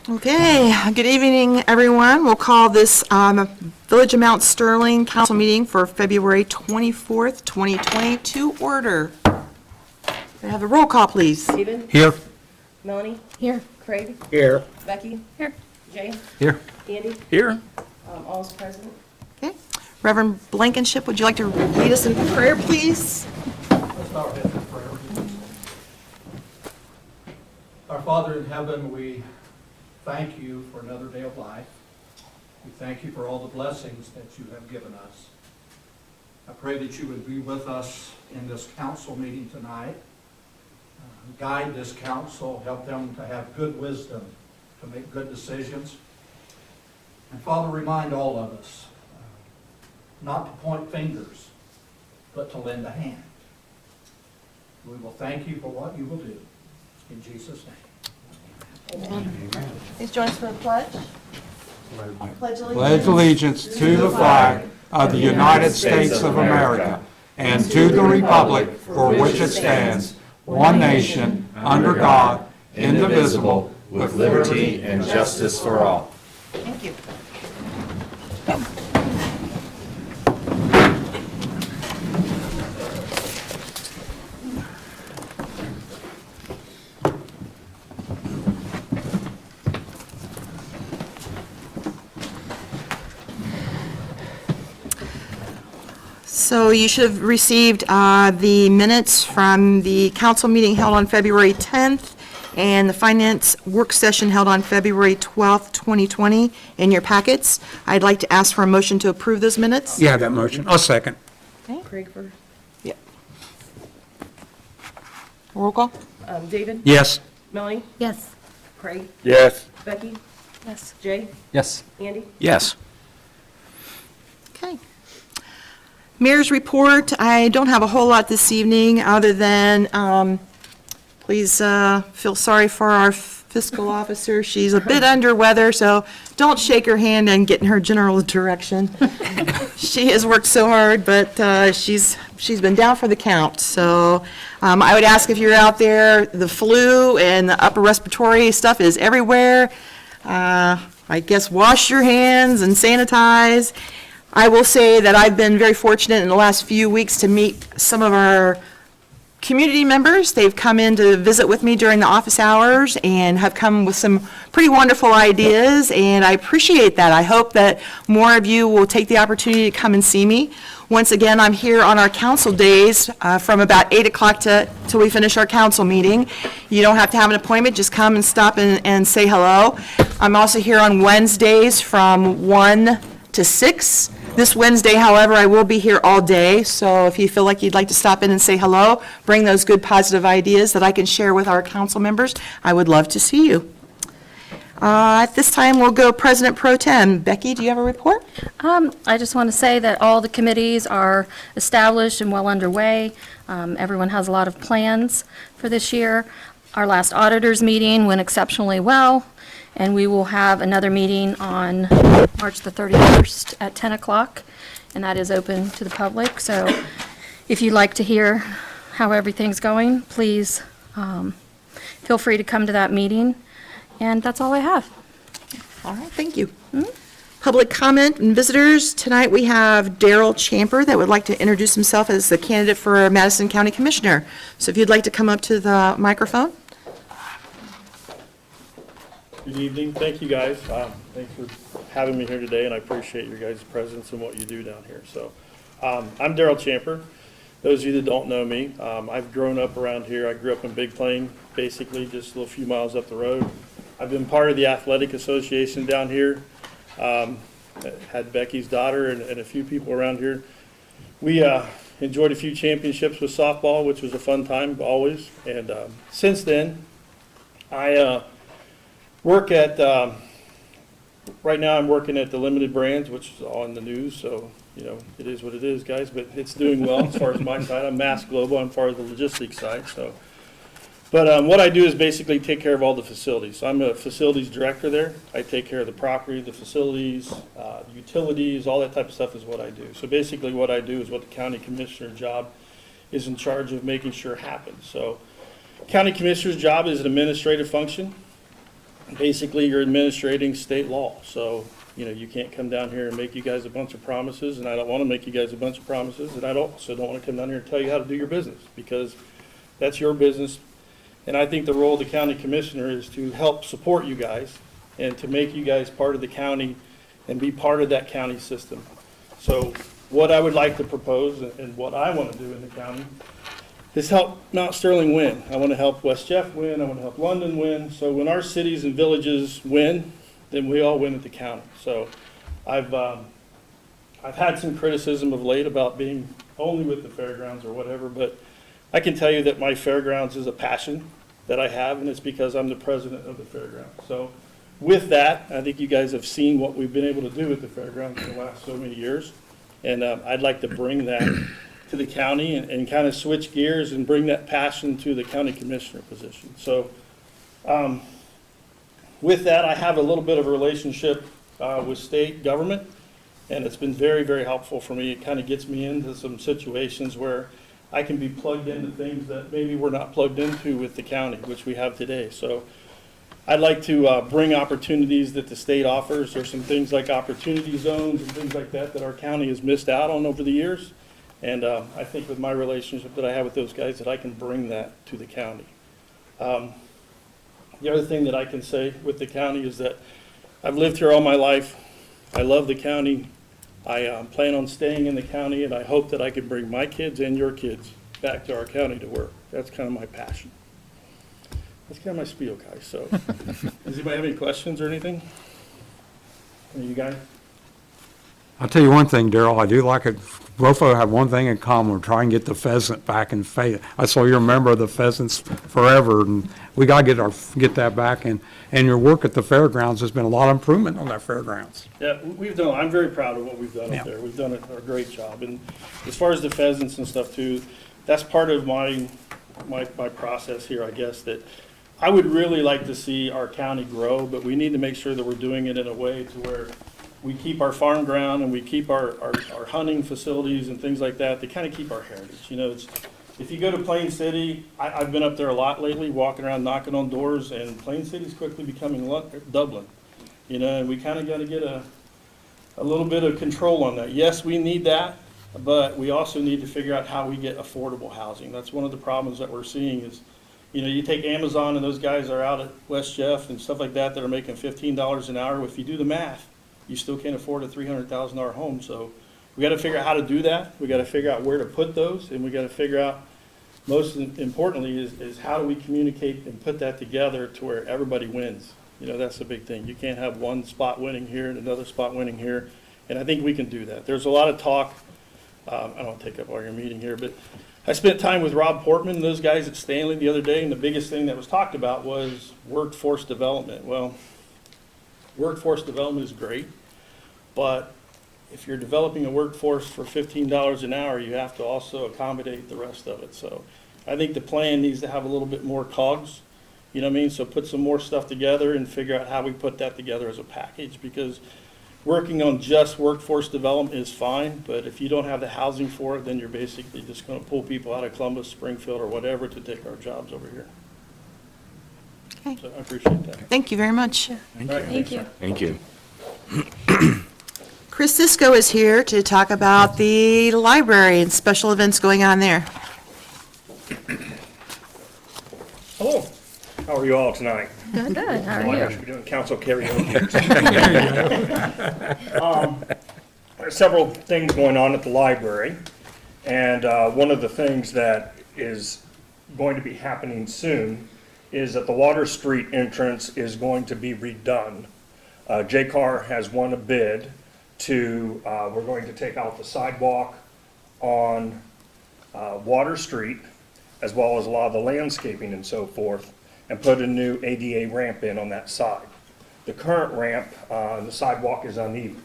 Okay, good evening, everyone. We'll call this Village of Mount Sterling Council meeting for February 24th, 2020 to order. May I have a roll call, please? Stephen? Here. Melanie? Here. Craig? Here. Becky? Here. Jay? Here. Andy? Here. All's present. Okay. Reverend Blankenship, would you like to lead us in prayer, please? Let's bow our heads in prayer. Our Father in heaven, we thank you for another day of life. We thank you for all the blessings that you have given us. I pray that you would be with us in this council meeting tonight. Guide this council, help them to have good wisdom, to make good decisions. And Father, remind all of us not to point fingers, but to lend a hand. We will thank you for what you will do. In Jesus' name. Please join us for the pledge. Pledge Pledge allegiance to the flag of the United States of America and to the republic for which it stands, one nation, under God, indivisible, with liberty and justice for all. Thank you. So you should have received the minutes from the council meeting held on February 10th and the finance work session held on February 12th, 2020 in your packets. I'd like to ask for a motion to approve those minutes. Yeah, that motion. I'll second. Craig first. Yep. Roll call? David? Yes. Melanie? Yes. Craig? Yes. Becky? Yes. Jay? Yes. Andy? Yes. Okay. Mayor's report, I don't have a whole lot this evening, other than please feel sorry for our fiscal officer. She's a bit under weather, so don't shake her hand and get in her general direction. She has worked so hard, but she's been down for the count. So I would ask if you're out there, the flu and the upper respiratory stuff is everywhere. I guess wash your hands and sanitize. I will say that I've been very fortunate in the last few weeks to meet some of our community members. They've come in to visit with me during the office hours and have come with some pretty wonderful ideas, and I appreciate that. I hope that more of you will take the opportunity to come and see me. Once again, I'm here on our council days from about 8 o'clock till we finish our council meeting. You don't have to have an appointment, just come and stop and say hello. I'm also here on Wednesdays from 1 to 6. This Wednesday, however, I will be here all day, so if you feel like you'd like to stop in and say hello, bring those good positive ideas that I can share with our council members, I would love to see you. At this time, we'll go President Pro Tem. Becky, do you have a report? I just want to say that all the committees are established and well underway. Everyone has a lot of plans for this year. Our last auditors meeting went exceptionally well, and we will have another meeting on March the 31st at 10 o'clock, and that is open to the public. So if you'd like to hear how everything's going, please feel free to come to that meeting. And that's all I have. All right, thank you. Public comment and visitors. Tonight we have Daryl Champer that would like to introduce himself as the candidate for Madison County Commissioner. So if you'd like to come up to the microphone. Good evening. Thank you, guys. Thanks for having me here today, and I appreciate your guys' presence and what you do down here. So, I'm Daryl Champer. Those of you that don't know me, I've grown up around here. I grew up in Big Plain, basically just a little few miles up the road. I've been part of the athletic association down here. Had Becky's daughter and a few people around here. We enjoyed a few championships with softball, which was a fun time always. And since then, I work at, right now I'm working at the Limited Brands, which is on the news, so, you know, it is what it is, guys, but it's doing well as far as my side. I'm Mass Global, I'm part of the logistics side, so. But what I do is basically take care of all the facilities. So I'm a facilities director there. I take care of the property, the facilities, utilities, all that type of stuff is what I do. So basically what I do is what the county commissioner job is in charge of making sure happens. So county commissioner's job is an administrative function. basically you're administrating state law. So, you know, you can't come down here and make you guys a bunch of promises, and I don't want to make you guys a bunch of promises, and I also don't want to come down here and tell you how to do your business, because that's your business. And I think the role of the county commissioner is to help support you guys and to make you guys part of the county and be part of that county system. So what I would like to propose and what I want to do in the county is help Mount Sterling win. I want to help West Jeff win. I want to help London win. So when our cities and villages win, then we all win at the county. So I've had some criticism of late about being only with the fairgrounds or whatever, but I can tell you that my fairgrounds is a passion that I have, and it's because I'm the president of the fairgrounds. So with that, I think you guys have seen what we've been able to do with the fairgrounds in the last so many years. And I'd like to bring that to the county and kind of switch gears and bring that passion to the county commissioner position. So with that, I have a little bit of a relationship with state government, and it's been very, very helpful for me. It kind of gets me into some situations where I can be plugged into things that maybe we're not plugged into with the county, which we have today. So I'd like to bring opportunities that the state offers. There's some things like opportunity zones and things like that that our county has missed out on over the years. And I think with my relationship that I have with those guys that I can bring that to the county. The other thing that I can say with the county is that I've lived here all my life. I love the county. I plan on staying in the county, and I hope that I can bring my kids and your kids back to our county to work. That's kind of my passion. That's kind of my spiel, guys. So, does anybody have any questions or anything? Any of you guys? I'll tell you one thing, Darrell, I do like it. Both of us have one thing in common. We're trying to get the pheasant back in Fayette. I saw you're a member of the Pheasants Forever, and we got to get that back. And your work at the fairgrounds has been a lot of improvement on that fairgrounds. Yeah, I'm very proud of what we've done Yeah. up there. We've done a great job. And as far as the pheasants and stuff too, that's part of my process here, I guess, that I would really like to see our county grow, but we need to make sure that we're doing it in a way to where we keep our farm ground and we keep our hunting facilities and things like that to kind of keep our heritage. You know, if you go to Plain City, I've been up there a lot lately, walking around, knocking on doors, and Plain City's quickly becoming Dublin. You know, and we kind of got to get a little bit of control on that. Yes, we need that, but we also need to figure out how we get affordable housing. That's one of the problems that we're seeing is, you know, you take Amazon and those guys are out at West Jeff and stuff like that that are making $15 an hour. If you do the math, you still can't afford a $300,000 home. So we got to figure out how to do that. We got to figure out where to put those, and we got to figure out, most importantly, is how do we communicate and put that together to where everybody wins. You know, that's the big thing. You can't have one spot winning here and another spot winning here, and I think we can do that. There's a lot of talk. I don't want to take up all your meeting here, but I spent time with Rob Portman and those guys at Stanley the other day, and the biggest thing that was talked about was workforce development. Well, workforce development is great, but if you're developing a workforce for $15 an hour, you have to also accommodate the rest of it. So I think the plan needs to have a little bit more cogs, you know what I mean? So put some more stuff together and figure out how we put that together as a package, because working on just workforce development is fine, but if you don't have the housing for it, then you're basically just going to pull people out of Columbus, Springfield, or whatever to take our jobs over here. Okay. So I appreciate that. Thank you very much. Thank you. Thank you. Chris Cisco is here to talk about the library and special events going on there. Hello, how are you all tonight? Good, good. How Oh, I are should you? be doing council karaoke. There's several things going on at the library, and one of the things that is going to be happening soon is that the Water Street entrance is going to be redone. JCAR has won a bid to, we're going to take out the sidewalk on Water Street, as well as a lot of the landscaping and so forth, and put a new ADA ramp in on that side. The current ramp, the sidewalk is uneven.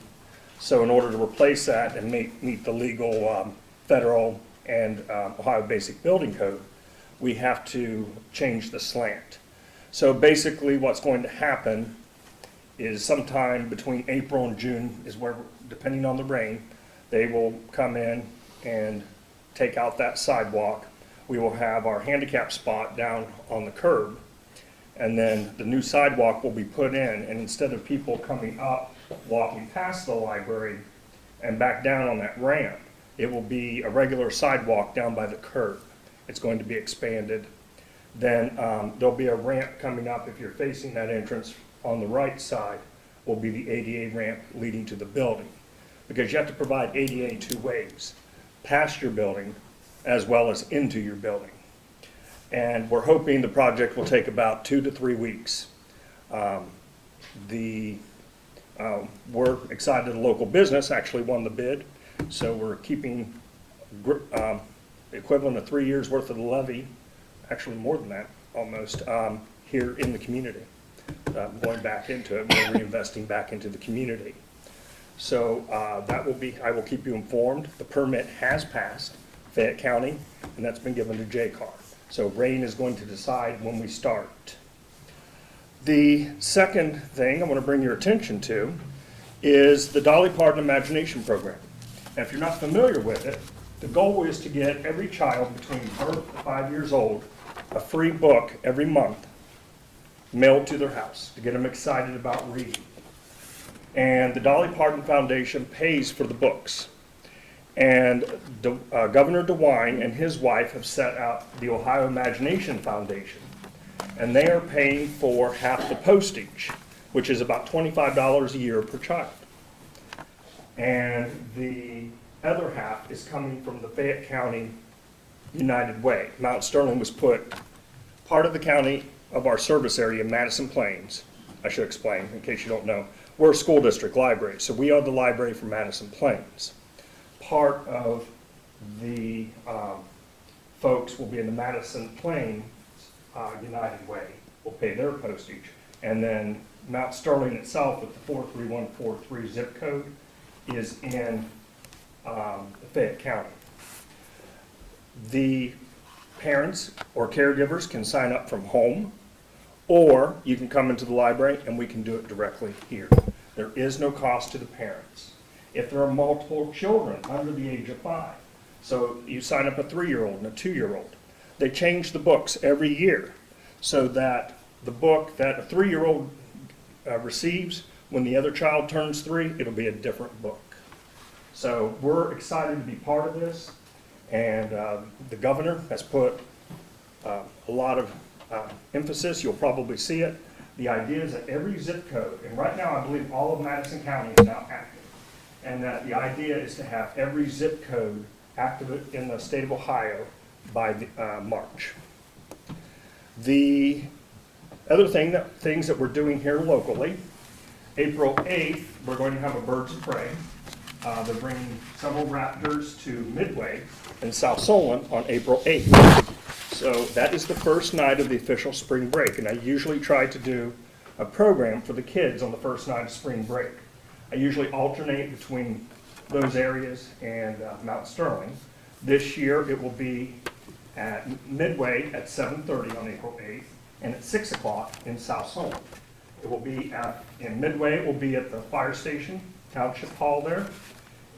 So in order to replace that and meet the legal federal and Ohio Basic Building Code, we have to change the slant. So basically what's going to happen is sometime between April and June is where, depending on the rain, they will come in and take out that sidewalk. We will have our handicap spot down on the curb, And then the new sidewalk will be put in, and instead of people coming up, walking past the library and back down on that ramp, it will be a regular sidewalk down by the curb. It's going to be expanded. Then there'll be a ramp coming up if you're facing that entrance on the right side will be the ADA ramp leading to the building. Because you have to provide ADA two ways, past your building as well as into your building. And we're hoping the project will take about 2 to 3 weeks. We're excited the local business actually won the bid, so we're keeping equivalent of 3 years worth of the levy, actually more than that almost, here in the community. Going back into it, we're reinvesting back into the community. So I will keep you informed. The permit has passed Fayette County, and that's been given to JCAR. So Rain is going to decide when we start. The second thing I want to bring your attention to is the Dolly Parton Imagination Program. And if you're not familiar with it, the goal is to get every child between birth and 5 years old a free book every month mailed to their house to get them excited about reading. And the Dolly Parton Foundation pays for the books. And Governor DeWine and his wife have set out the Ohio Imagination Foundation. And they are paying for half the postage, which is about $25 a year per child. And the other half is coming from the Fayette County United Way. Mount Sterling was put part of the county of our service area, Madison Plains. I should explain in case you don't know. We're a school district library, so we are the library for Madison Plains. Part of the folks will be in the Madison Plains United Way, will pay their postage. And then Mount Sterling itself with the 43143 zip code is in Fayette County. The parents or caregivers can sign up from home, or you can come into the library and we can do it directly here. There is no cost to the parents. If there are multiple children under the age of 5, so you sign up a 3-year-old and a 2-year-old, they change the books every year so that the book that a 3-year-old receives, when the other child turns 3, it'll be a different book. So we're excited to be part of this, and the governor has put a lot of emphasis. You'll probably see it. The idea is that every zip code, and right now I believe all of Madison County is now active, and that the idea is to have every zip code active in the state of Ohio by March. The other things that we're doing here locally, April 8th, we're going to have a Birds of Prey. They're bringing several raptors to Midway in South Solon on April 8th. So that is the first night of the official spring break, and I usually try to do a program for the kids on the first night of spring break. I usually alternate between those areas and Mount Sterling. This year it will be at Midway at 7:30 on April 8th and at 6 o'clock in South Solon. It will be in Midway, it will be at the fire station, Township Hall there.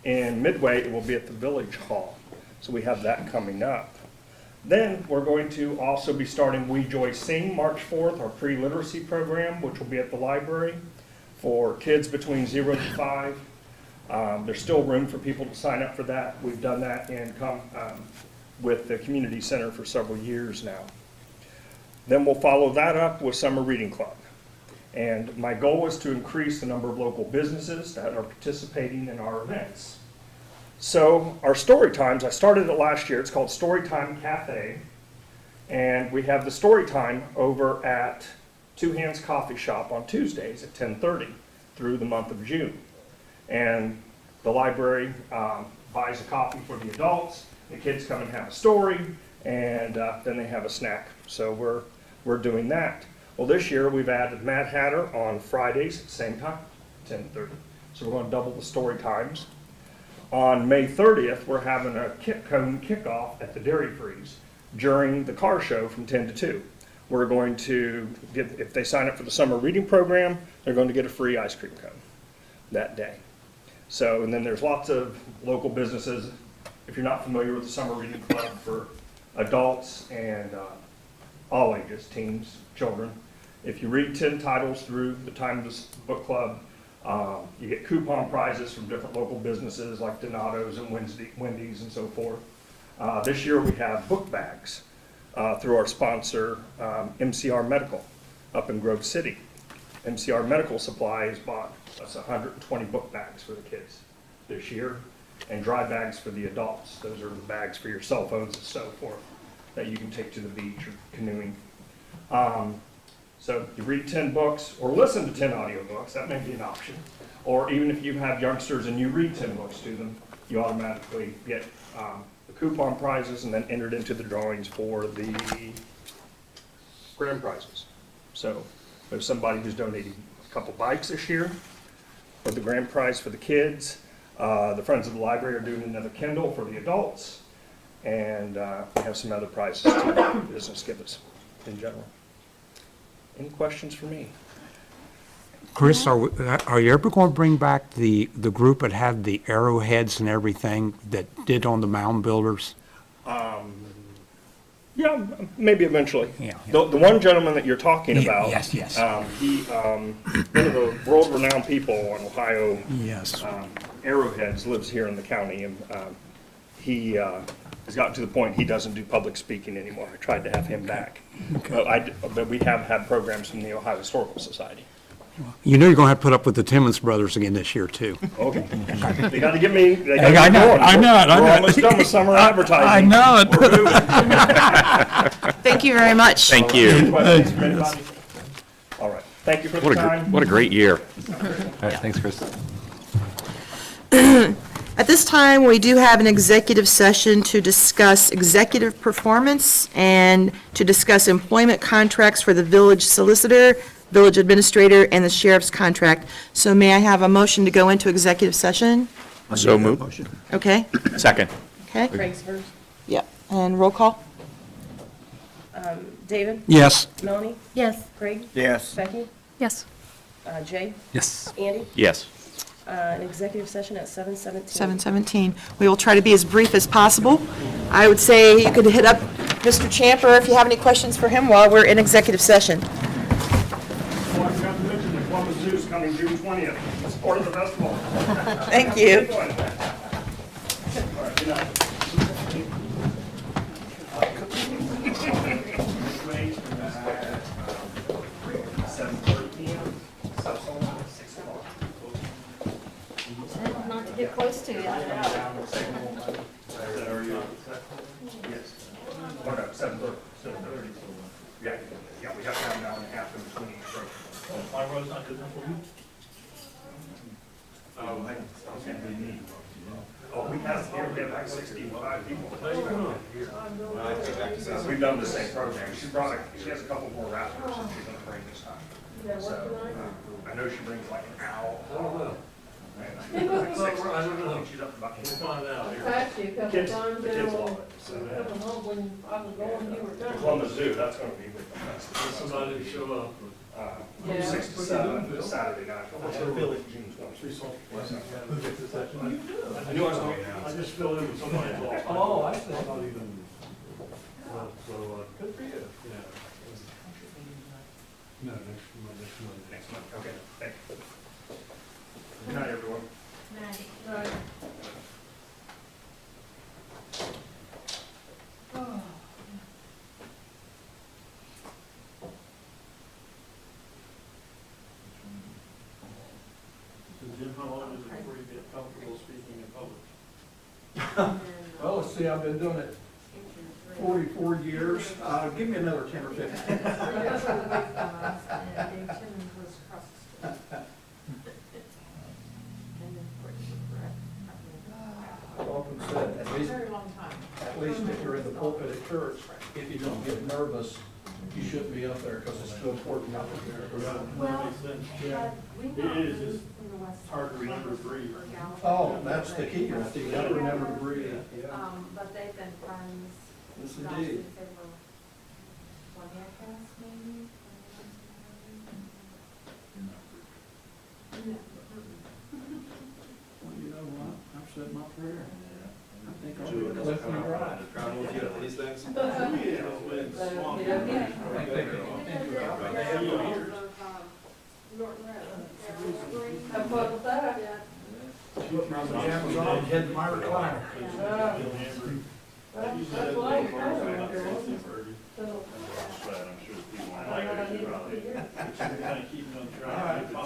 In Midway, it will be at the Village Hall. So we have that coming up. Then we're going to also be starting We Joy Sing March 4th, our pre-literacy program, which will be at the library for kids between 0 to 5. There's still room for people to sign up for that. We've done that with the community center for several years now. Then we'll follow that up with Summer Reading Club. And my goal is to increase the number of local businesses that are participating in our events. So our story times, I started it last year. It's called Storytime Cafe. And we have the story time over at Two Hands Coffee Shop on Tuesdays at 10:30 through the month of June. And the library buys a coffee for the adults. The kids come and have a story, and then they have a snack. So we're doing that. Well, this year we've added Mad Hatter on Fridays, same time, 10:30. So we're going to double the story times. On May 30th, we're having a cone kickoff at the Dairy Freeze during the car show from 10 to 2. We're going to get, if they sign up for the summer reading program, they're going to get a free ice cream cone that day. So, and then there's lots of local businesses. If you're not familiar with the Summer Reading Club for adults and all ages, teens, children, If you read 10 titles through the time of this book club, you get coupon prizes from different local businesses like Donato's and Wendy's and so forth. This year we have book bags through our sponsor, MCR Medical, up in Grove City. MCR Medical Supply has bought us 120 book bags for the kids this year, and dry bags for the adults. Those are the bags for your cell phones and so forth that you can take to the beach or canoeing. So you read 10 books or listen to 10 audiobooks, that may be an option. Or even if you have youngsters and you read 10 books to them, you automatically get the coupon prizes and then entered into the drawings for the grand prizes. So there's somebody who's donating a couple bikes this year for the grand prize for the kids. The Friends of the Library are doing another Kindle for the adults. And we have some other prizes too that the business give us in general. Any questions for me? Chris, are you ever going to bring back the group that had the arrowheads and everything that did on the mound builders? Yeah, maybe eventually. Yeah. The one gentleman that you're talking about. Yes, yes. He, one of the world-renowned people on Ohio Yes. Arrowheads lives here in the county, and he has gotten to the point he doesn't do public speaking anymore. I tried to have him back. But we have had programs from the Ohio Historical Society. You know you're going to have to put up with the Timmons brothers again this year, too. Okay. They got to get me, they got to I get know, going. I know it, I We're know it. almost done with summer advertising. I know it. We're moving. Thank you very much. Thank you. Any questions from anybody? All right. Thank you for the time. What a great year. Thanks, Chris. At this time, we do have an executive session to discuss executive performance and to discuss employment contracts for the village solicitor, village administrator, and the sheriff's contract. So may I have a motion to go into executive session? So moved. Okay, Second. okay, Craig's first. yep, and roll call? David? Yes. Melanie? Yes. Craig? Yes. Becky? Yes. Jay? Yes. Andy? Yes. An executive session at 7:17. 7:17. We will try to be as brief as possible. I would say you could hit up Mr. Champer if you have any questions for him while we're in executive session. Well, I forgot to mention the Columbus Zoo is coming June 20th. It's part of the festival. Thank you. All right, good night. Not to get close to you. Yes. Oh, no, 7:30. Yeah, yeah, we have to have an hour and a half in between each program. My road's not good enough for you? Oh, we have like 65 people. We've done the same program. She has a couple more raptors that she's gonna bring this time. So, I know she brings like an owl. I don't know. She's up about. Asked you a couple Kids, times, the and kids love it. So, coming home when I was going, you were the done. Columbus Zoo, that's gonna be with them. Somebody to show up. From 6 to 7, this Saturday night. June 20th. I knew I was going to. I just filled in with somebody else. Oh, I see. Not even, so, good for you. Yeah. No, next month. Next month, okay, thank you. Good night, everyone. Right. So Jim, how long is it before you get comfortable speaking in public? Well, let's see, I've been doing it 44 years. Give me another 10 or 15. I've often said, at least if you're in the pulpit at church, if you don't get nervous, you shouldn't be up there because it's too important up there. Well, makes sense. Yeah. It is, it's hard to remember to breathe. Oh, that's the key, right? You gotta remember to breathe. Yeah. But they've been friends. Yes, gosh, indeed. since they were 20, I guess, maybe. Well, you know what? I've said my prayer. I think I'll be left me right. these things? Head to my recliner.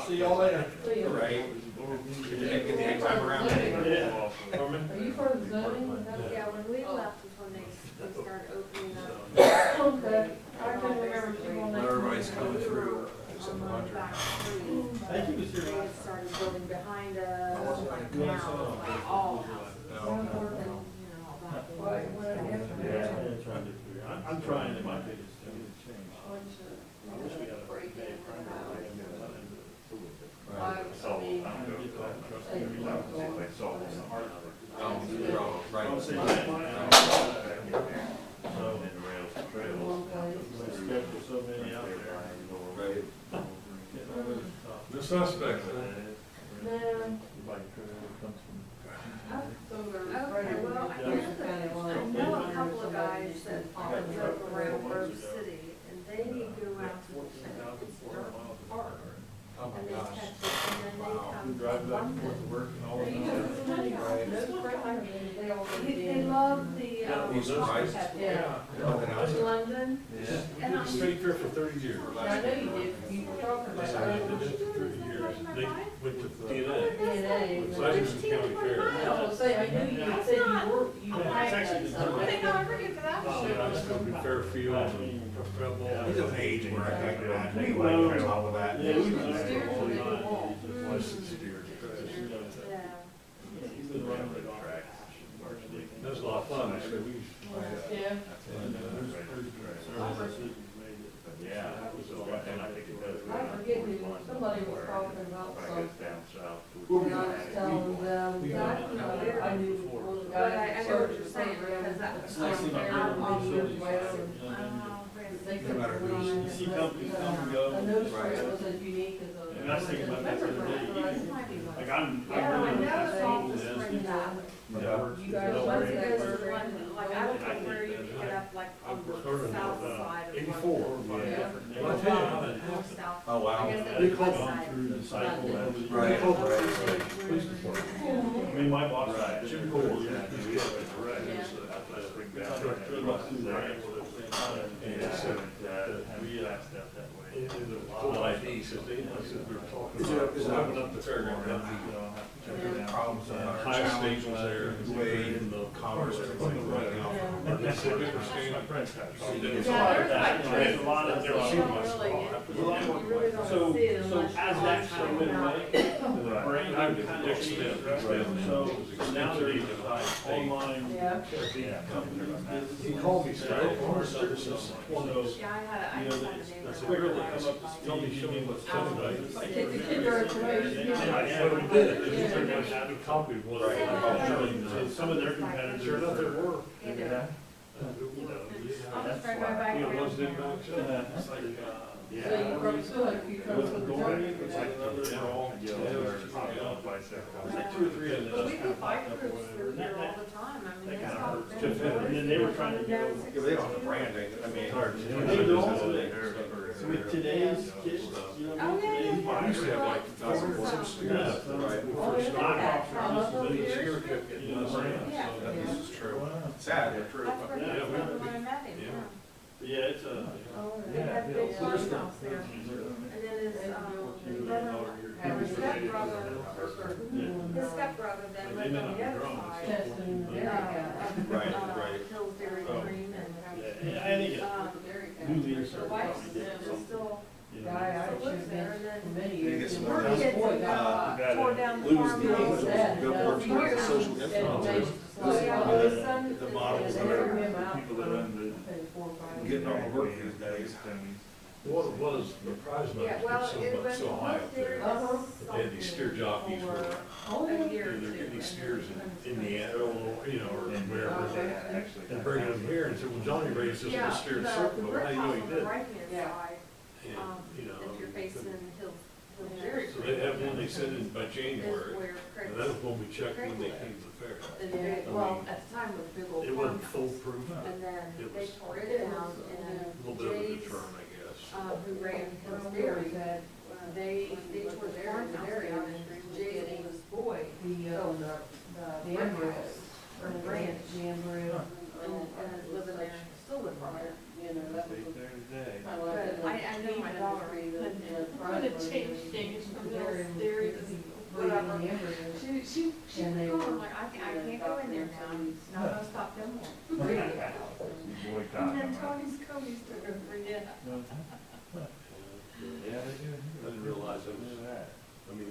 See y'all later. Right. Get the egg time around. Are you for the zoning? Yeah, when we left was when they started opening up. Okay. I can remember people when they. Everybody's coming through. On the back street. Thank you, Mr. They had started building behind us, like now, like all houses. And, you know, all that. I'm trying in my biggest to change. Bunch of, I wish we had a breaking day into front. houses. Right. Schedule so many out there. Right. The suspect. Okay, well, I know a couple of guys that drove around Grove City, and they go out to, it's their park. Oh And my they gosh. catch it, and then they come Drive from back and forth to London. work and all of They that. love the, These prices. yeah, London. And I'm, Straight there for 30 years. I know you did, you were talking about They that. did it for 30 years. They went to DNA. DNA. Pleasures County Fair. I was saying, I knew you said you were, you Yeah, had it's actually that the somewhere. Nice to be Fairfield and Preble. He's of an age where I can't imagine anybody on top of that. Yeah, we was Steers there when all they the go time. walk. Was steered. Yeah. He's been running the track. That was a lot of fun, actually. We used to play that. Yeah. And, Yeah, so, and I think it does. I forget who, somebody was talking about something. Down south. And I was telling them, yeah, I knew one of the guys. But I know what you're saying, because that was nice down to there, know. many years later. They No matter couldn't who's- believe You see companies come and go. a nose spray was as unique as a. And I was thinking about that the other day, Like, I'm Yeah, I really. know, it's all this. just spring that. Yeah. You guys, No, once right. it goes to London, like, I don't know where you pick it up, like, on the south side of 84. London. Well, I Yeah. tell you, North, south. Oh, wow. I guess They that's call west them side. through the cycle. Right. Police department. I mean, my boss, Jim Cole, yeah. Is it open up the fairground? Problems in our High stage was there. the way in the commerce is right now. They said we were staying on Prince. There's a lot of, There's you don't really, you really don't So, see it so unless as you that find went out. away, brain, I would kind of extend. So now they're online. Yeah. He called me, said, oh, our service is one of those, Yeah, I you know, had a that's neighbor. quicker they come up to tell me, show me what's coming. Yeah. What we did, is we turned out having copy of what I and some of their competitors, sure enough, there were. Yeah. You know, I'll just drive right back. you know, those didn't match up. It's like, So you probably still have a few trucks with with the the door, door. it's like another, they're all, yeah, there's like 2 or 3 of them. But we do bike groups through here all the time, I mean, that's how. And then they were trying to go. Yeah, they don't have a brand, I mean. They don't. With today's kids, you know. Oh, yeah, yeah, yeah. I used to have like 1,000 steers. Right. Oh, yeah. You know, so- Yeah. This is true. Sad, but true. That's where he Yeah, was we- when I met him, yeah. Yeah, it's a. Oh, they had a big farmhouse there. And then his, brother, and his stepbrother, his stepbrother then lived on the other side. Right, right. Pillsbury Cream and, Yeah, I think new the leadership wife probably did is something. still, You know, lives there, and then You get some more. her kids tore down the farmhouse. Billboards for social influence. So, yeah, his son. The models that are getting on the work these days. What was surprised Yeah, about well, it, it so, was so high up there. They had these steer jockeys where A year or they're two. getting these steers in Indiana, or, you know, or wherever, and bringing them here and said, well, Johnny raised this Yeah, little steer the circle, brick how do you know house he on the did? right-hand side, And, you know. if you're facing Hillsbury So they have one they Creek, sent in by is January, where and that was when we checked when they came to the fair. Well, at the time it was big old It wasn't foolproof. And then It they was tore it down, and a then little bit of a Jay's, deterrent, I guess. who ran Hill's Dairy, they tore the farmhouse down, and Jay's oldest boy built the farmhouse, or ranch, and is living there, still living there. But I know my daughter couldn't change things from Hill's Dairy to whatever. She would go, I'm like, I can't go in there now, not gonna stop them from bringing it out. And then Tony's Cody's took her for it. I didn't realize it was, I mean,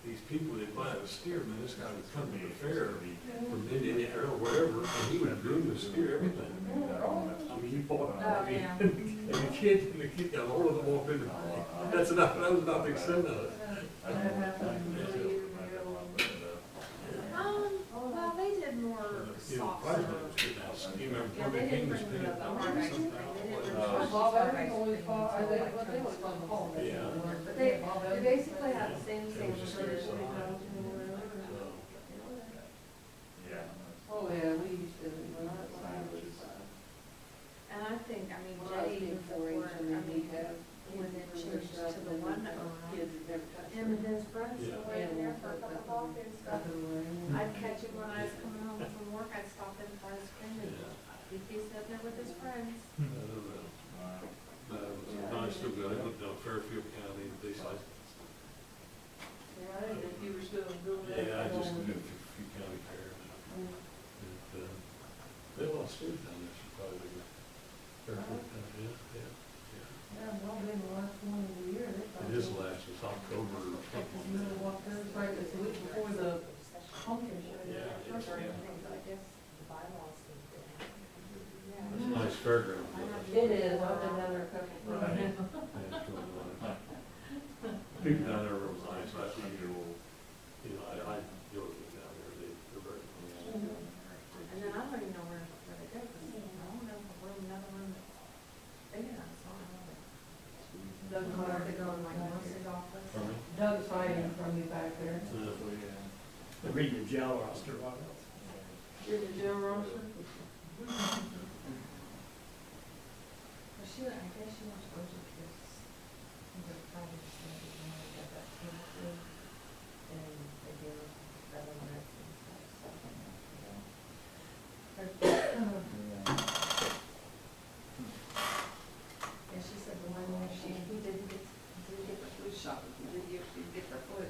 these people, they buy a steer, man, this guy would come to the fair from Indiana or wherever, and he would groom the steer, everything. I mean, he bought it, Oh, yeah. and the kid got hold of them, walked in, that's enough, that was about the extent of it. Well, they did more You know, soft probably serve. was good now. You remember Yeah, Tony they King didn't was bring paying the hard ice cream, they didn't bring the Uh, soft ice cream. Yeah. But they basically have the same sandwiches. Oh, yeah, we used to, And I think, I mean, Jay, before, I mean, when it changed to the one owner, him and his friends still waiting there for a cup of coffee and stuff. I'd catch him when I was coming home from work, I'd stop in for ice cream, and he'd be sitting there with his friends. I don't know. No, I still got it, no, Fairfield County, they said, Yeah, I didn't know if you were still doing that. yeah, I just did a few county fairs. And, they lost steers down there, so probably, Fairfield County, yeah. Yeah, well, they the last one of the year. It is last, it's October or something. You know what, that's right, it's the week before the pumpkin show. Yeah, I guess the bylaws. It's a nice fairground. It is, I've been down there a couple of times. People down there are real nice, I think you know, I go to them down there, they're very nice. And then I don't even know where they go, because I don't know if we're another room big enough, so I don't know. Doug's Where hiding they go in from like me back Mercy's there. office. Doug's hiding from me back there. They read your jail roster, right? You're the jail roster? Well, I guess she wants to go to this, the private school, and they got that too, and they do other nights and stuff, so. And she said the one where he didn't get the flu shot, he did get the flu.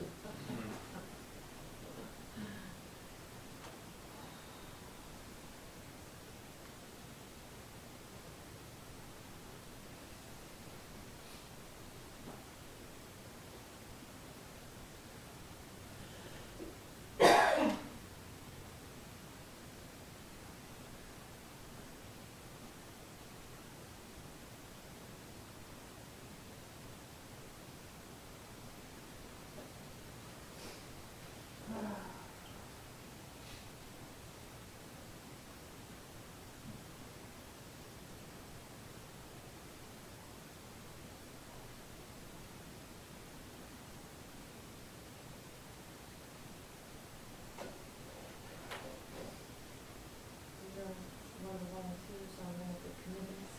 One of the volunteers on one of the committees.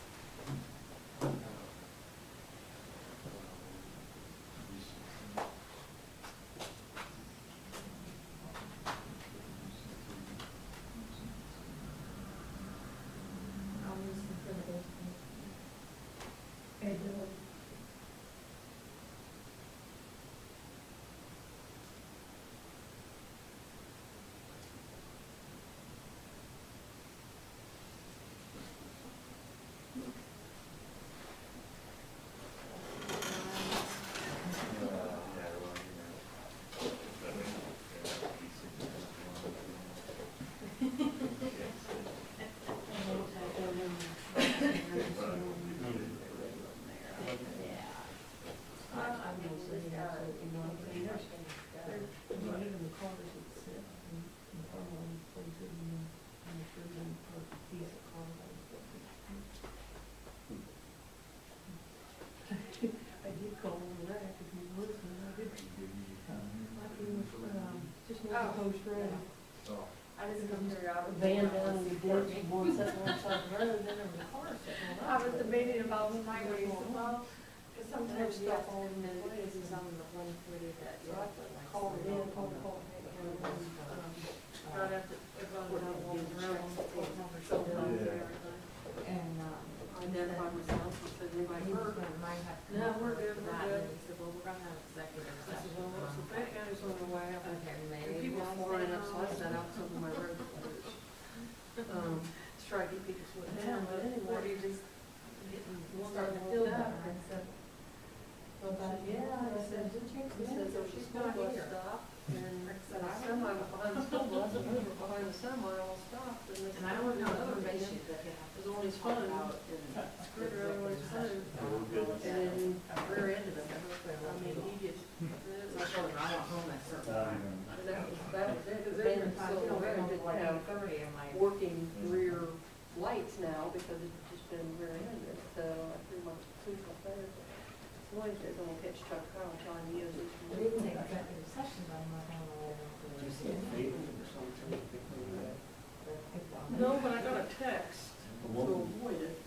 I'll use some for the both. Hey, Doug. van down in the ditch, one sitting on the side of the road, then there was a car sitting on I that. was debating about tonight where you said, well, because sometimes stuff all in the place is on the one footage that, so I called it in, called it, right after, everyone was out walking around, pulling on their cell phones and everything. And, I identified myself and said, anybody hurt? No, we're good, we're good. He said, well, we're gonna have executive I said, session. well, what's the thing, I was on the way up. Okay, And maybe. people Flying up, so I sat out some of my road closures. To try to get people to attend, but anyway, you just getting, starting to feel better. I said, yeah, I said, he says there was a school bus stop, and a semi was behind the school bus, and we were behind the semi, all stopped, and they said, I don't know other man was on his phone, screwed around on his phone, and rear-ended him. I mean, he just, I told him, I went home that certain time. That was it, because then Silver Road didn't have working rear lights now, because it's just been rear-ended, so I pretty much took up there. So Wednesday, I'm gonna catch Chuck Carl trying to use this. We didn't take executive session, but I'm not gonna. No, but I got a text to avoid it.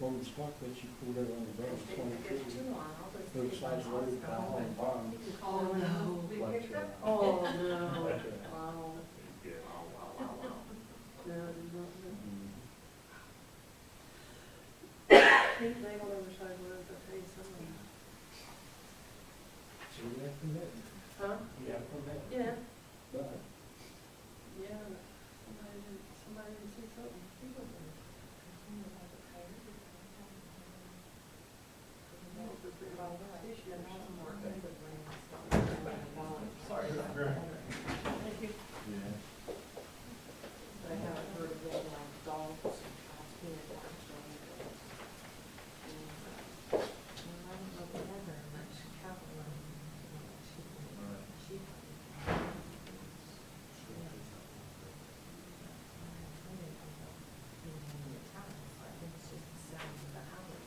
Well, the spot that you pulled out on the road, There's two on, I'll just. the side road, down on bottom. Oh, no. Oh, no. Wow. Wow, wow, wow, wow. No, I did not know. Pink name on the side road, I'll tell you something. So you have from that, Huh? you have from that. Yeah, But yeah, somebody didn't see something. Sorry about that. Thank you. I haven't heard of any like dogs, cats being attacked or anything. And, I don't know if we have very much cattle or sheep. I think it's just the sound of the howling.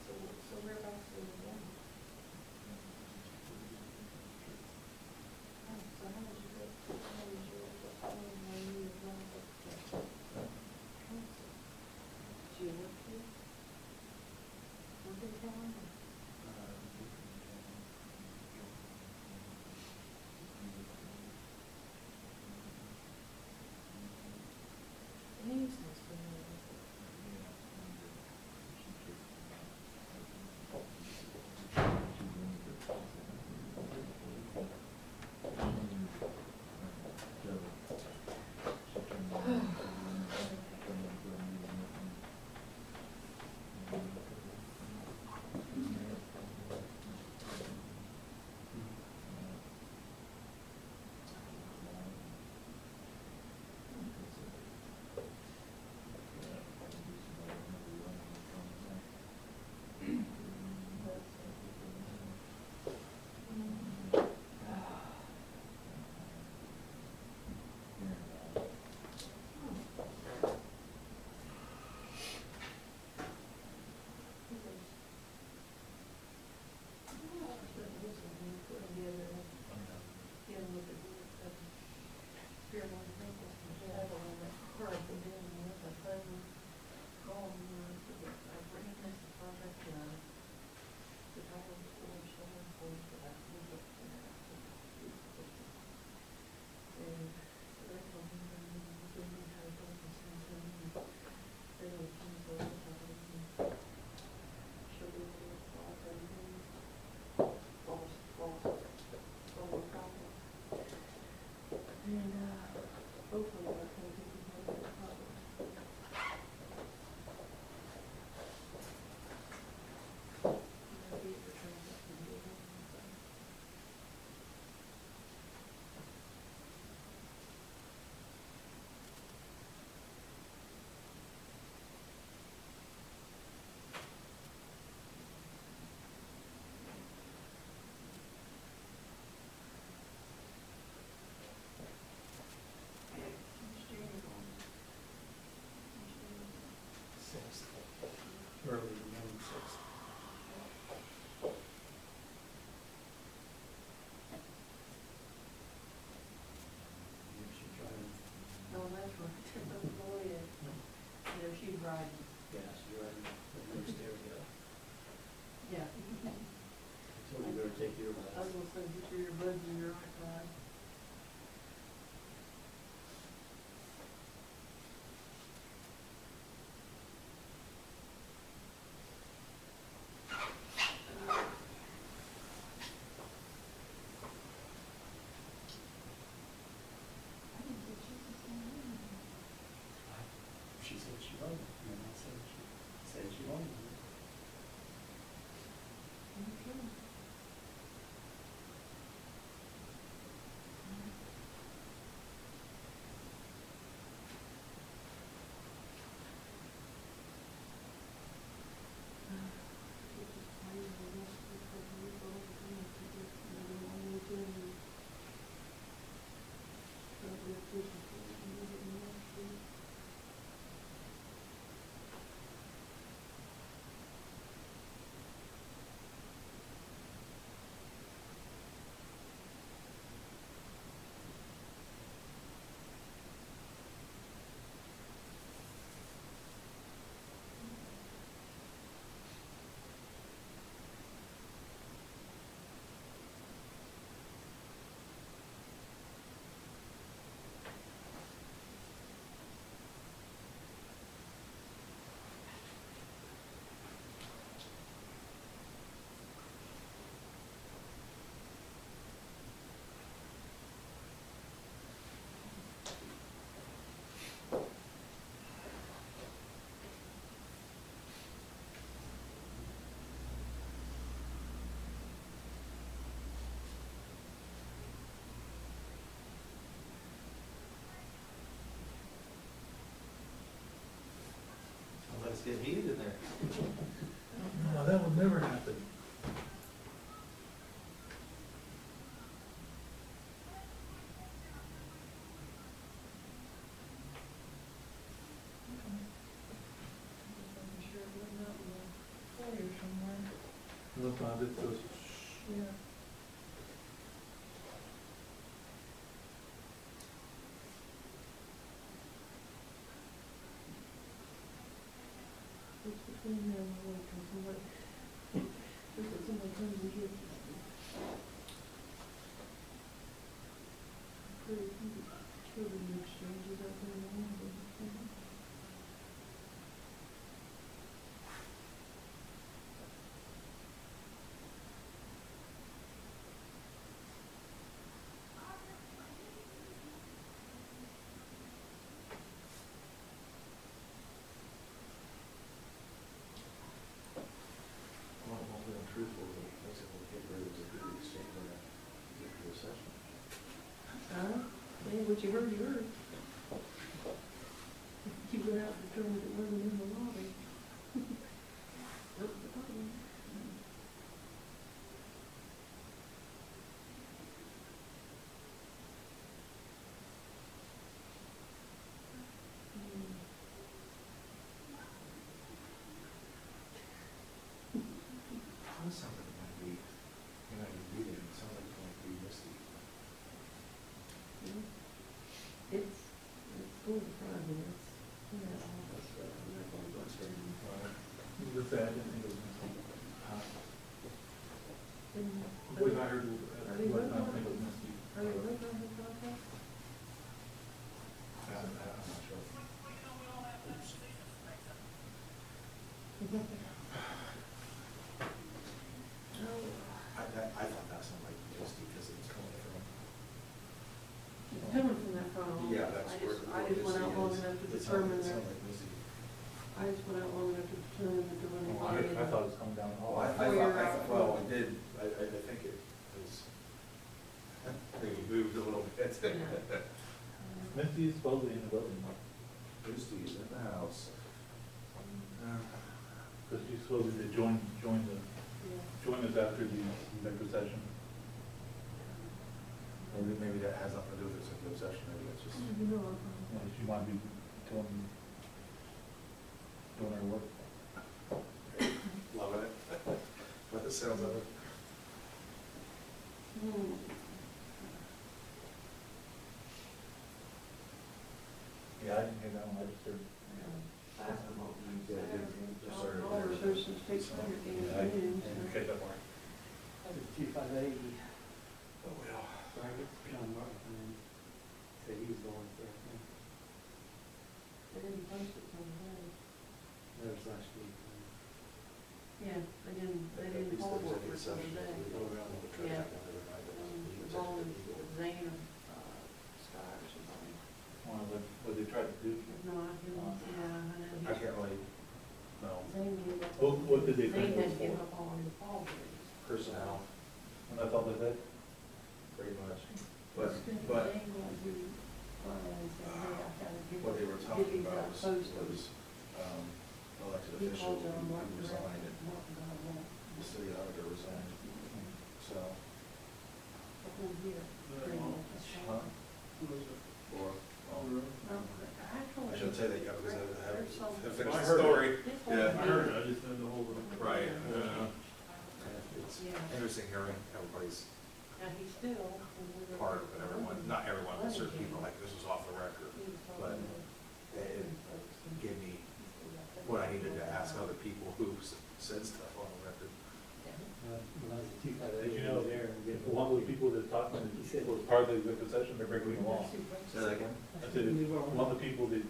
So whereabouts do you live? So how much Take your I was gonna say, get your buds in your iPad. She said she loved it, and I said she loved it. Let's get heated in there. No, that would never happen. I'm sure it wasn't out in the foyer somewhere. Look, it goes. Yeah. It's between them and like, somebody, just that somebody comes and gets it. Pretty few children exchanges out there in the world. Well, being truthful, makes it will get rid of the good exchange in that executive session. Hey, what you heard, you heard. You went out and determined it wasn't in the lobby. That's the problem. This sounds like it might be, you know, you read it, it sounds like it might be misty. It's going to Friday, I'm not going to go upstairs. With that, I didn't think it was misty. And- What I heard, Are they what I working on think it? was misty. Are they working on his contract? I'm not sure. No, I thought that sounded like misty because it was coming from. it's coming from that front office. Yeah, that's where. I just went out long enough to determine It that, sounded like misty. I just went out long enough to determine that there wasn't Oh, any. I thought it was coming down the Oh, hall. I thought, well, it did, I think it was, maybe moved a little bit. Yeah. Misty is supposedly in the building, Misty is in the house. because she's supposed to join us after the executive session. Maybe that has nothing to do with this executive session, maybe that's just. You know, She might be doing her work. Love it. Love the sounds of it. Yeah, I didn't hear that one, I just heard. basketball. Yeah, it- it- just started All there. our associates take everything Yeah, I in. didn't catch that part. I did 258. Oh, well. John Martin said he was going for it. They didn't post it till today. That was last week. Yeah, they didn't poll for it till today. Yeah. The ball is Zane or, Scott or something. What they tried to do. No, I didn't, yeah, I know. I can't really, no, Zane gave up. What did they Zane think had it was given for? up on the ball games. personnel, And that's all they did? pretty much. But Zane gonna do, and said, hey, I gotta get. what they were get talking these about out was, posted. elected He official called John Martin who directly. resigned, and Martin got one. the city auditor resigned, so, Up in here. Huh? or, well, No, I shouldn't say that yet, because I There's some- haven't finished I the heard it. story. This Yeah. whole I heard it, thing- I just didn't know the whole. Right, Yeah. it's Yeah. interesting hearing everybody's Now, he's still. part, but everyone, not everyone, but certain people, like, this was off the record. But it gave me what I needed to ask other people who said stuff on the record. When I was at 258. Did you know, there, if one of the people that talked, was part of the executive session, they're breaking the law. Say that again? I said, if one of the people that,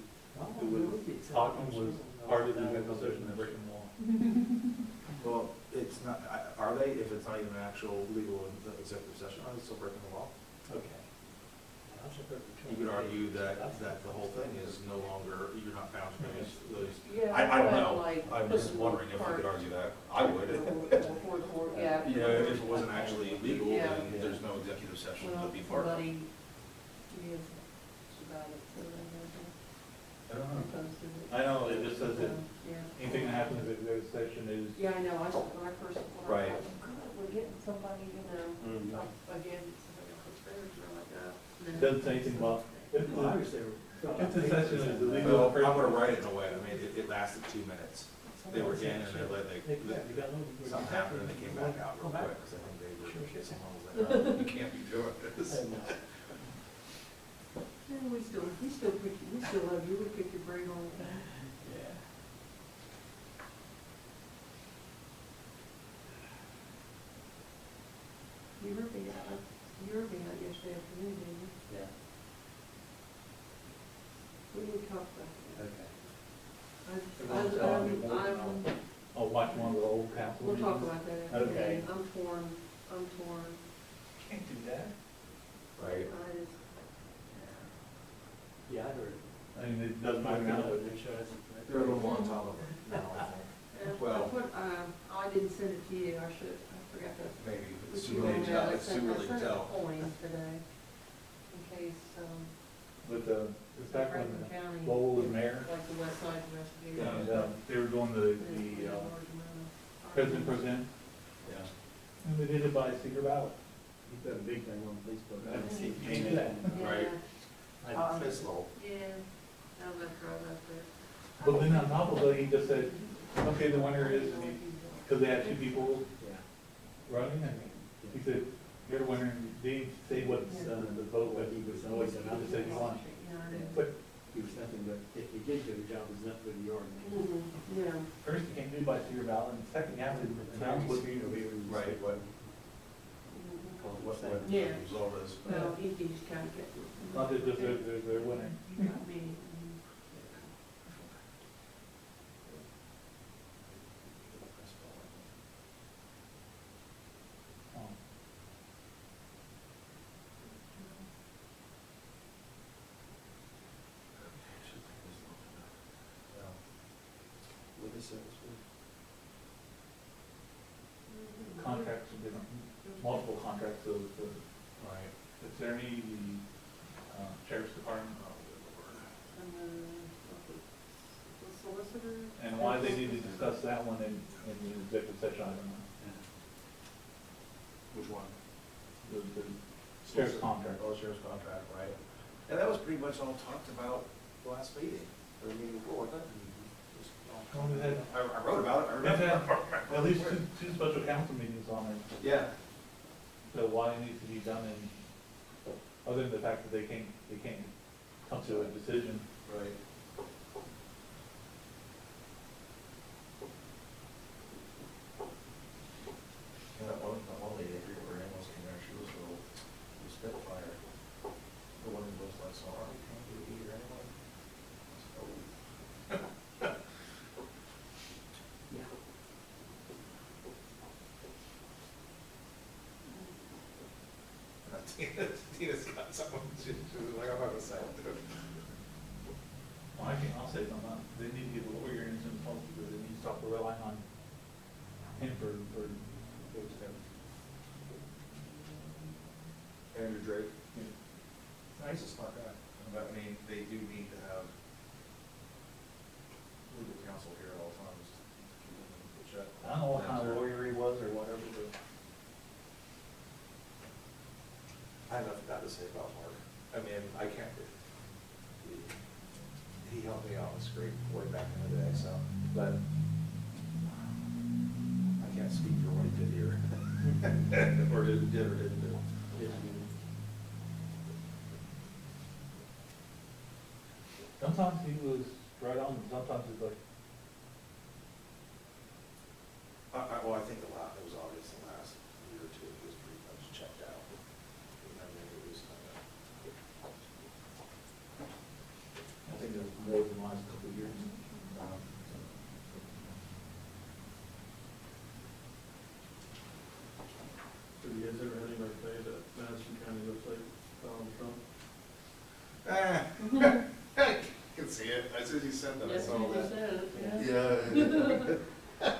who was talking was part of the executive session, they're breaking the law. Well, it's not, are they, if it's not even an actual legal executive session, are they still breaking the law? Okay. You could argue that the whole thing is no longer, you're not bound to those. Yeah. I don't well, know, like, I'm just wondering if we could argue that, I would. Yeah. You know, if it wasn't actually illegal, Yeah. then there's no executive session Well, to be part of. somebody, yes, about it, so they I don't know. posted it. I know, it just says that Yeah. anything that happens in the executive session is, Yeah, I know, when I first, Right. we're getting somebody, you Mm-hmm. know, again, somebody upstairs, and I'm like, oh. it doesn't say anything about, if Well, I the, was there. if the session is Well, illegal. I'm gonna write it in a way, I mean, it lasted 2 minutes. They were in and they let, something happened and they came back out real quick, because I think they were, someone was like, oh, you can't be doing this. Yeah, we still love you, we pick your brain all the time. Yeah. You were being out yesterday afternoon, didn't you? Yeah. We didn't talk about that. Okay. I'll watch one of the old council We'll meetings. talk about that. Okay. I'm torn. Can't do that. Right. I just, Yeah, I heard. I mean, it doesn't matter now, but Make sure I wasn't correct. They're a little more on top of it now, I think. and Well- I put, I didn't send it to you, I forgot to. Maybe, put it's you too early on to there. tell, I it's too sent- early to I sent tell. a coin today, in case, with it's back Franklin when County. Lowell was mayor, Like the West Side investigation. and they were doing the president pro tem, Yeah. and they did it by secret ballot. You've got a big thing on Facebook. I haven't seen Can't any do of that. that. Right. Yeah, It's low. yeah, now that's right up there. But then on top of it, he just said, okay, the winner is, because they had two people Yeah. running, and he said, you're the winner, and they didn't say what's the vote, but He was always he another just said he won. Yeah, I know. But He was nothing but, if he did do a job, it was nothing but a yard man. Mhm, yeah. first you can't do it by secret ballot, and second you have to announce what You know, we were. Right, what Yeah. the result is. Well, he just kind of kept. not just they're winning. You got me. What is it? Contracts, are different, multiple contracts, so the Right. attorney, the sheriff's department, And the solicitor. and why they need to discuss that one in the executive session, I don't know. Which one? The sheriff's contract. Oh, sheriff's contract, right. And that was pretty much all talked about the last meeting, or the meeting before, wasn't it? Oh, we had- I wrote about it, I We've remember. had at least two special council meetings on it, Yeah. so why it needs to be done in, other than the fact that they can't come to a decision. Right. And that one lady, I forget Tina's got something, she was like, I'm not gonna say it. Well, I'll say something, they need to get a lawyer in some help, because they need to stop relying on him for those steps. Andrew Drake. He's a smart guy, but I mean, they do need to have legal counsel here at all times. to check. I don't know what kind of lawyer he was or whatever, but I have nothing bad to say about Mark. I mean, I can't, he helped me out, it was great way back in the day, so, but I can't speak for what he did here. Or did or didn't do. sometimes he was right on, and sometimes it's like, Well, I think it was obvious the last year or two, he was pretty much checked out. You know, maybe it was kind of. I think it was more than the last couple of years. Have you guys ever had anybody say that Madison County looks like Donald Trump? I can see it, as soon as you said that, I Yes, saw you that. said, Yeah.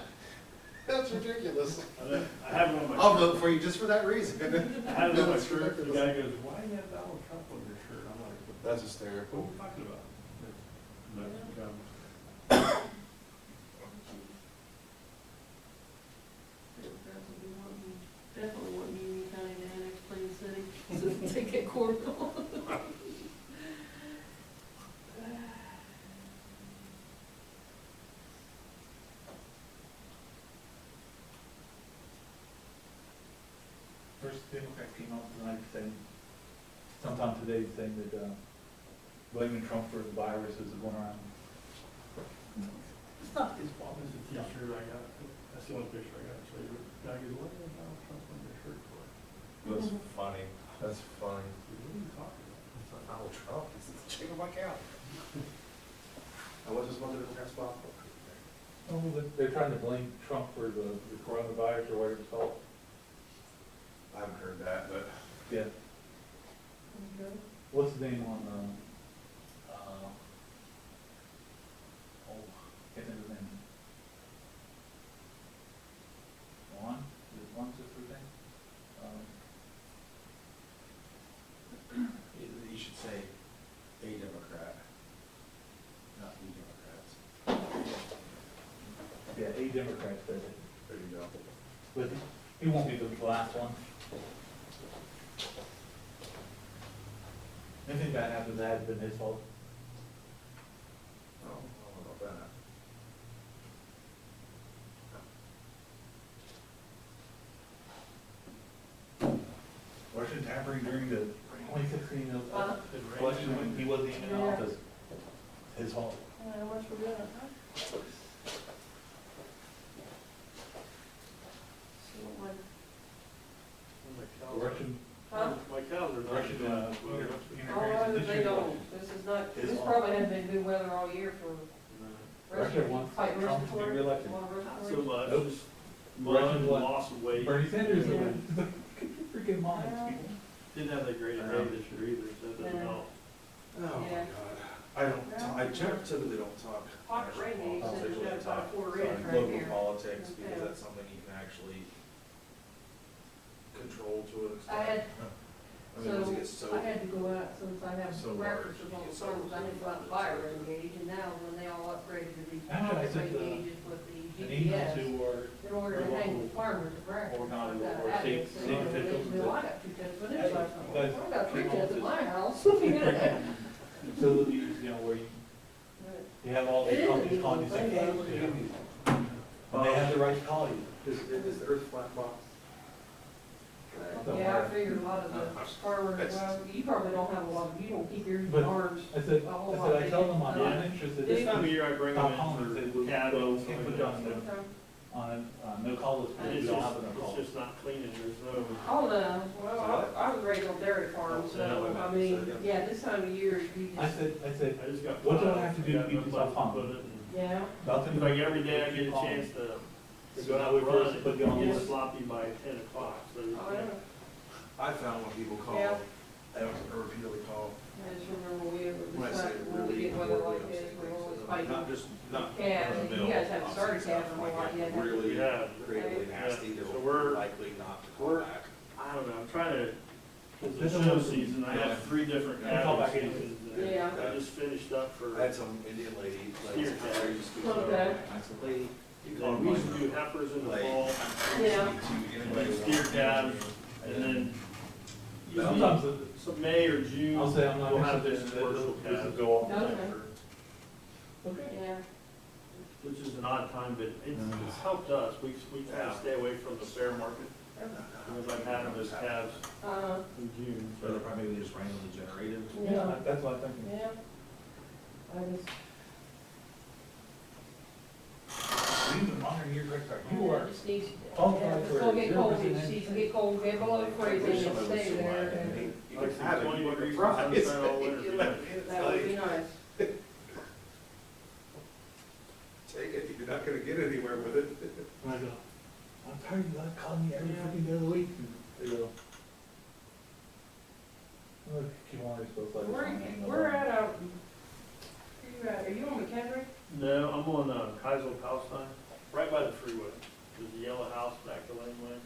That's ridiculous. I have it on my. I'll vote for you just for that reason. I have it on my That's shirt, the ridiculous. guy goes, why do you have Donald Trump on your shirt? I'm like, That's what hysterical. are you talking about? But, definitely want Union County to annex Plain City, so they can take it court on. First Democrat came out tonight saying, sometime today, saying that, blaming Trump for the viruses that going around. It's not his fault, it's a t-shirt I got, that's the only picture I got, so the guy goes, why do you have Donald Trump on your shirt for? That's funny, that's funny. What are you talking about? It's not Donald Trump, it's the chick of my county. I was just wondering if that's possible. Oh, they're trying to blame Trump for the coronavirus or whatever it's called. I haven't heard that, but. Yeah. What's his name on, can't think of his name. Juan, is Juan just his name? You should say a Democrat, not the Democrats. Yeah, a Democrat said it, There you go. but he won't be the last one. Anything bad happens, that has been his fault. Oh, I don't know about that. Russian tampering during the 2016 Uh-huh. election when he wasn't even in Yeah. office. His fault. How much we're doing, huh? So, like, Russian, huh? My calendar's not. Russian, Oh, they don't, this is not, His this fault. probably hasn't been good weather all year for Russia wants fight Trump to be respiratory. reelected. Want Not so respiratory? much, Nope. just mud, Russian what? loss of weight. Bernie Sanders, Yeah. freaking minds, people. Didn't have that great a day this year either, so that doesn't Yeah. help. Oh, my Yeah. God. I don't, I typically don't talk. Pocket national rain, you said politics, you I had talk about 4 inch right local here. politics, because Okay. that's something you can actually control to an extent. I had, I mean, once it gets so I had to go out, since I have so breakfast large, on you the get so farms, I had to go out and buy a rain gauge, and now when they all upgraded to these Actually, I pocket sent, rain gauges with the An email GPS, to our, in order to hang the farmers at breakfast. or not, I've got or an state- attic, so state they officials know that- I got 2 tents, but Hey, it's like, you guys I got 3 came tents up at with- my house. utilities, where you have all these companies calling you saying, hey, we're gonna give you. And they have the right to call you. Is the earth flat box? Yeah, I figured a lot of the farmers, well, you probably don't have a lot, you don't keep yours in But ours. I said, a whole I lot said, I big. tell them I'm not Yeah. interested. This time of year I bring them Stop calling and say, in we'll, for cattle, we'll something put like you on that. the, on a no call list, because we It's don't just, have a no call. it's just not cleaning, there's no. Oh, no, well, I was raised on dairy farm, so, I mean, yeah, this time of year, you I just, said, I just got. What do I have to do to got keep no this place off on? put it, and yeah. nothing. Like every day I get a chance to go out not with run us, it, but go on it gets with- sloppy by 10 o'clock, so. Oh, yeah. I found when people call, Yeah. I don't repeatedly call, I just remember we were, when I say when we really get weather horribly like this, upset we're always things, fighting. not just, not Calves, run of and the you mill, guys haven't started obviously calves stuff in a like while that, yet, have you? really Yeah. creatively Yeah. nasty, So they're we're- likely not to call we're- back. I don't know, I'm trying to, because This the is show what- season, I have 3 different Yeah, call calving back in. seasons. and Yeah. I just finished up for, I had some Indian lady, like, Steer cat. very used to Okay. I said, lady, you call and we my used to do heifers in the like, fall, Yeah. and then steer calves, and then Sometimes, usually some May or June, I'll say I'm not we'll have interested, this commercial this calves. is go on. Okay. Okay. Yeah. Which is an odd time, but it's helped us. We try to stay away from the fair market, because I'm having those calves in June, Or they're so. probably just randomly generated. Yeah. That's what I'm thinking. Yeah. I just, You've been monitoring your credit card. You yeah, are. it just needs, Oh, yeah, right, it's gonna get cold, 0% it needs to get cold, get below freezing and stay there, and You Like can have it, 20 you want degrees the fries. sunshine all winter. You let- it's that would be like, nice. take it, you're not gonna get anywhere with it. And I go, I'm tired of you like calling me every freaking day of the week. And they go, look, keep on supposed to like. We're at, are you on McHenry? No, I'm on Kaisel Palestine, right by the freeway. There's a yellow house back to Laneway.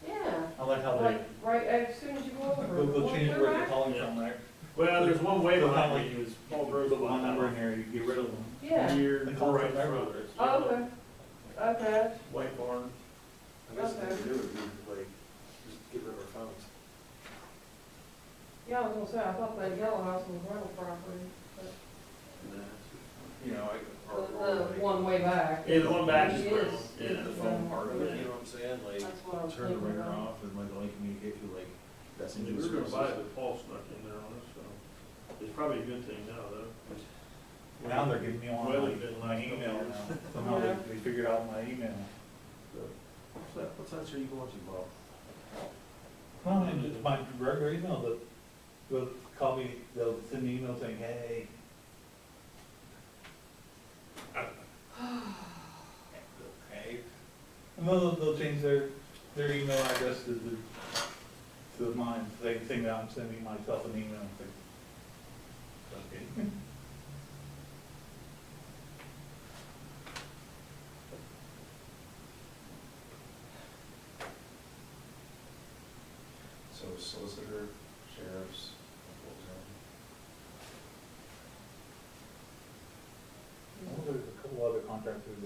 Yeah, I like how they, like, right as soon as you go over. they'll change where they're Right? calling Yeah. from there. Well, there's one way So behind not me, like- it was Paul Groves. Put one number in there, you get rid of them. Yeah, Here, They call it right in everywhere. front. It's oh, yellow, okay, okay, White barn. I guess the thing to do would be like, just get rid of our phones. yeah, I was gonna say, I thought that yellow house was rental property, but You know, the one way back. Yeah, the one back is It where, is- yeah. the phone part of it, you know what I'm saying? Like, That's what I was turn the thinking ringer about. off and like only communicate through like We messenger were gonna buy it, services. but Paul snuck in there on us, so. It's probably a good thing now, though. Now they're giving me on Weather's been my last couple email years. now. Somehow they figured out my email. What's that show you going to, Bob? Well, and just my regular email, they'll call me, they'll send me an email saying, hey. Hey. And they'll change their email address to mine, so they can think that I'm sending myself an email and think, okay. So solicitor, sheriffs, what was Well, there's a couple other contractors,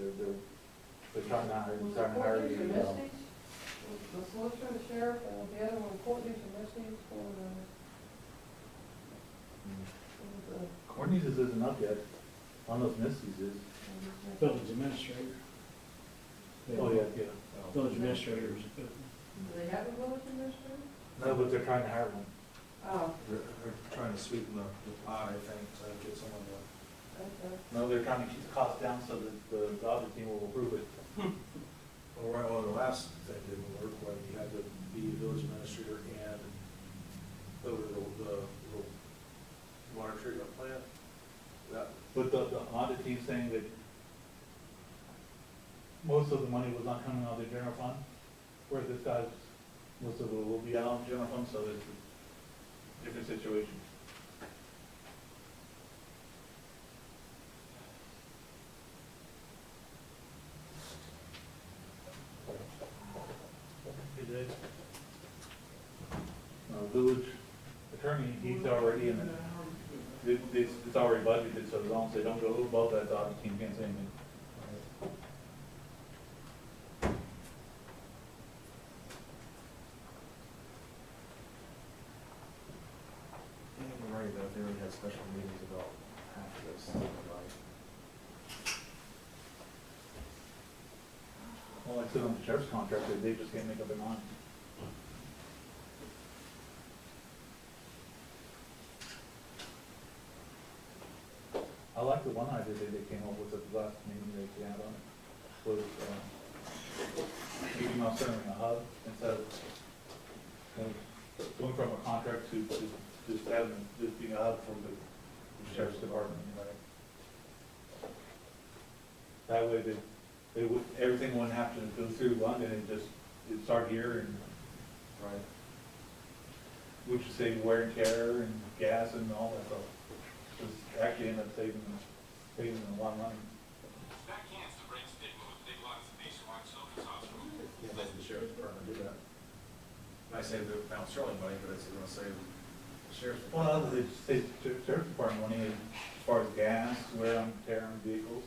they're trying to hire, Was it trying to hire Courtney's or the, Misty's? The solicitor, the sheriff, and the other one, Courtney's or Misty's for the. Courtney's isn't up yet. I don't know if Misty's is. Village administrator. Oh, yeah. Village administrators. Do they have a village administrator? No, but they're trying to hire one. Oh, they're trying to sweeten the pot, I think, to get someone to. okay. No, they're trying to keep the cost down so that the other team will approve it. Well, right, well, the last thing didn't work when you had to be a village administrator and over the water treatment plant. That, But the audit team's saying that most of the money was not coming out of the general fund, whereas this guy's, most of it will be out of the general fund, so it's a different situation. Village attorney, he's already in it. It's already budgeted, so as long as they don't go above that, the audit team can't say anything. you're right, though, if they already had special meetings about half of this, like, Well, like I said, on the sheriff's contract, they just can't make up their mind. I like the one idea that they came up with at the last meeting they had on it, was, Mickey Mouse centering a hub instead of going from a contract to just having, just being a hub for the sheriff's department, right? That way they would, everything wouldn't have to go through London and just, it'd start here and, right. which is saving wear and tear and gas and all that stuff. Just actually end up saving them a lot of money. Yeah, let the sheriff's department do that. I say the Mount Sterling money, but it's gonna save the sheriff's Well, department. other than sheriff's department money as far as gas, wear and tear on vehicles.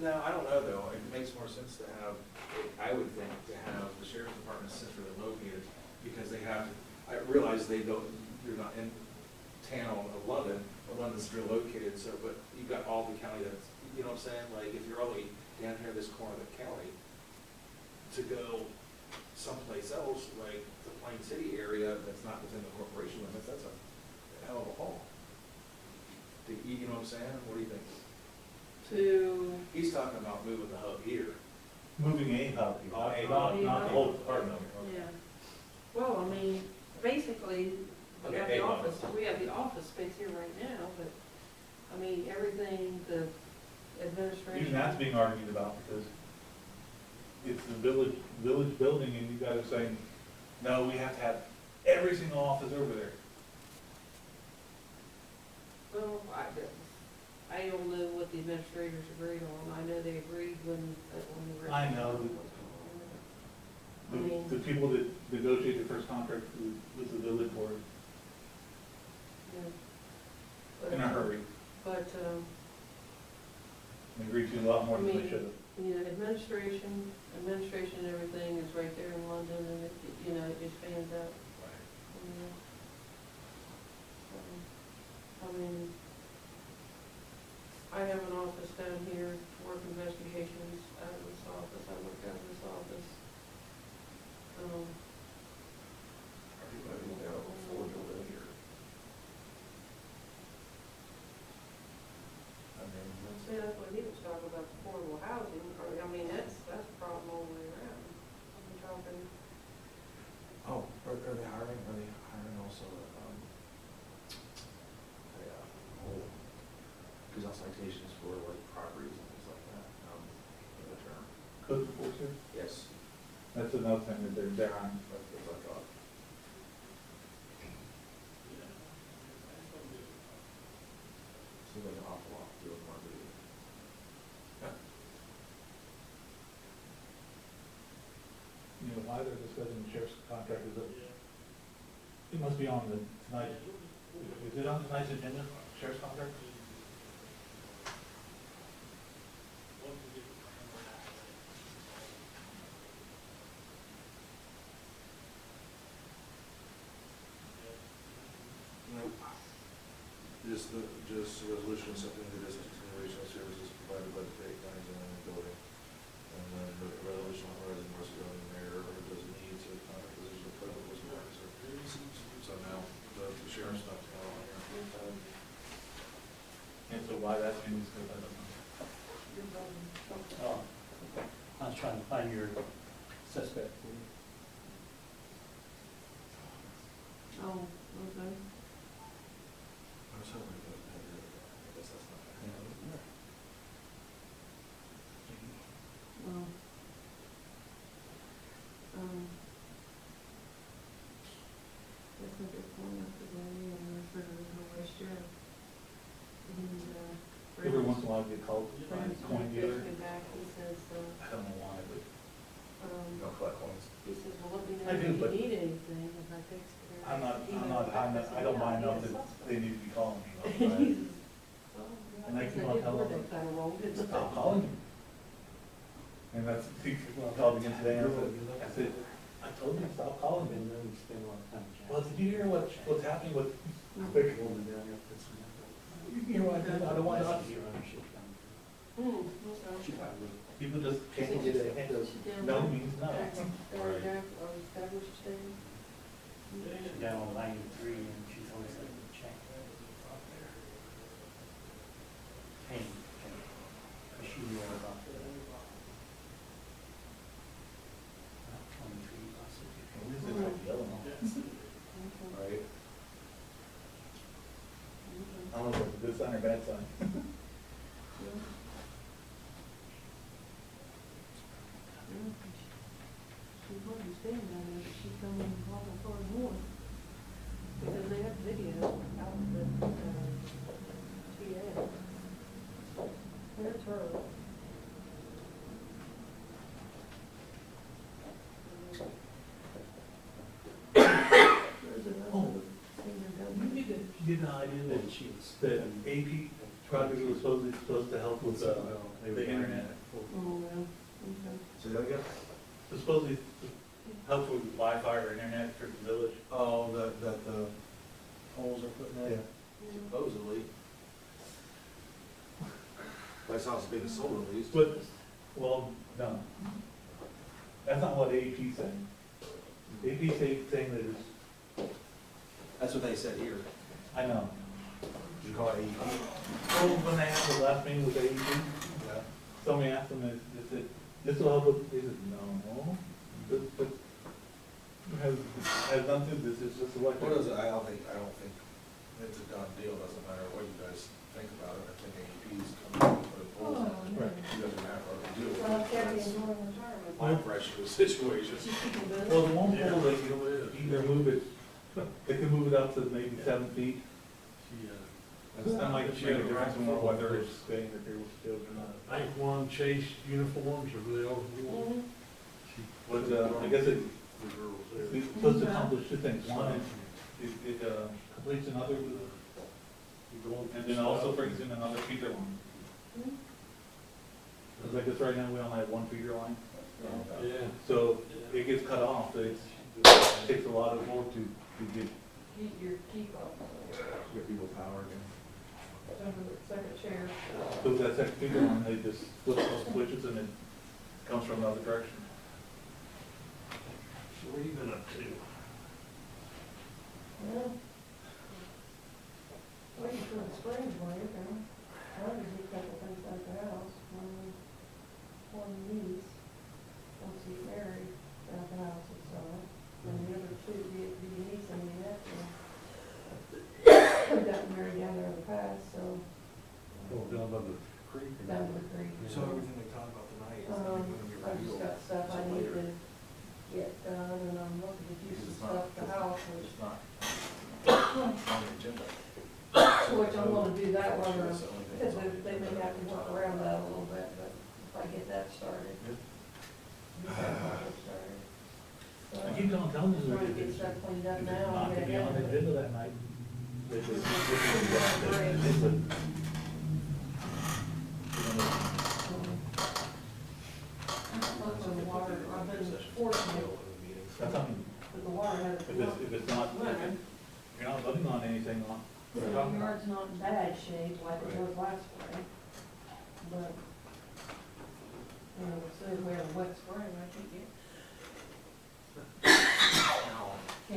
No, I don't know though, it makes more sense to have, I would think, to have the sheriff's department centrally located, because they have, I realize they don't, you're not in town of London, but London's still located, so, but you've got all the county that's, you know what I'm saying? Like, if you're only down here this corner of the county, to go someplace else, like the Plain City area that's not within the corporation limits, that's a hell of a haul. You know what I'm saying? What do you think? To, He's talking about moving the hub here. Moving a hub, not the whole department. yeah. Well, I mean, basically, we have Okay, the A office, we have the office space here right now, but, I mean, everything, the administration. Even that's being argued about because it's the village building and you guys are saying, no, we have to have every single office over there. Well, I don't know what the administrators agreed on. I know they agreed when they were. I know I mean, The people that negotiated the first contract was the village board yeah. in a hurry. But, They agreed to a lot more than they should have. you know, administration and everything is right there in London, and it, you know, it just fans out. You know. I mean, I have an office down here, work investigations out of this office, I work out of this office. Are people having to afford to live here? I mean, See, that's what he was talking about, affordable housing, or, I mean, that's a problem all the way around. I'm talking, oh, are they hiring, also, gives out citations for like properties and things like that, in the term? Code enforcer, Yes. that's another thing that they're on. That's what I thought. Seems like an awful lot to do with one meeting. You know, why they're discussing the sheriff's contract is that it must be on the tonight, is it on tonight's agenda, sheriff's contract? Just a resolution accepting the discontinuation of services provided by the Fayette County Zoning Building. And then the resolution authorizing Marcy County Mayor or designee to conduct position of code enforcement officer. So now the sheriff's not now on here. And so why that's being discussed, I don't know. Oh, I was trying to find your suspect. oh, okay. I was hoping to have your, I guess that's not. Well, that's a good point up today, and I'm sure there's no waste sheriff. And, Every once in a while I get called by a coin dealer, Texted me back, he says, I don't know why, but You don't collect coins. he says, well, let me know I if do, you but need anything, if I text her. I don't mind enough that they need to be calling me. He says, well, And I guess keep on did telling word them, that kind of wrong, didn't I? stop calling me. And that's, he called me again today, and I said, I told you to stop calling me. And then we spend a lot of time. Well, did you hear what's happening with, Woman down there puts me up. you know, I don't want to, Your ownership down Hmm, there. okay. people just can't get it, no means no. That was saying? She's down on 93 and she's always like a check. Up there. Pain. She knew all about that. About 23 buses. At least it's like yelling. Right? I don't know if it's a good sign or bad sign. She wasn't staying down there, she come in Walnut Farm North. the idea that And she was. that AP project was supposed to help with the internet? Oh, well, okay. Say that again? It's supposed to help with Wi-Fi or internet for the village? Oh, that the, Holes are putting yeah, supposedly. That's not as big as solar at least. But, well, no. That's not what AP said. AP saying that it's, That's what they said here. I know. Did you call it AEP? Well, when they had the last meeting with AP, Yeah. somebody asked them if it, this will help with, they said, no. But has nothing to do, this is just electric. What is it? I don't think it's a done deal. Doesn't matter what you guys think about it. I think AEP's coming up with a proposal. Right. You guys are gonna have to deal Well, with Kathy it. enjoying retirement. My impression of the situation. She keeping busy? Well, the one pole, they can either move it, they can move it up to maybe 7 feet. That might make a difference in whether it's staying that they will still or not. Bank one, Chase uniforms, or they all Mhm. But, I guess it's supposed to accomplish two things. One is, it completes another loop, and then also brings in another feeder line. Mhm. Because I guess right now we only have one feeder line. Yeah. So it gets cut off, it takes a lot of work to get Keep up. Give people power again. Second chair. So with that second feeder line, they just flip those switches and it comes from another direction. So what have you been up to? Well, waiting for the spring break, and trying to do a couple things at the house. One niece wants to get married at the house and so on, and the other two, the niece and the nephew, got married down there in the past, so Oh, down by the creek? down to the creek. So everything we talked about tonight is gonna be I've just got stuff I need to get done, and I'm looking to do some stuff at the house, which It's not on the agenda. which I'm gonna do that one, because they may have to work around that a little bit, but if I get that started. Get that project started. So, I keep telling them just trying to get stuff cleaned up now. not to and be get on it the done. agenda that night. Look on the water, I've been fortunate, That's something, but the water hasn't come up. if it's not, Running. you're not voting on anything on. So the yard's not in bad shape like it was last spring, but, you know, so if we have a wet spring, I can't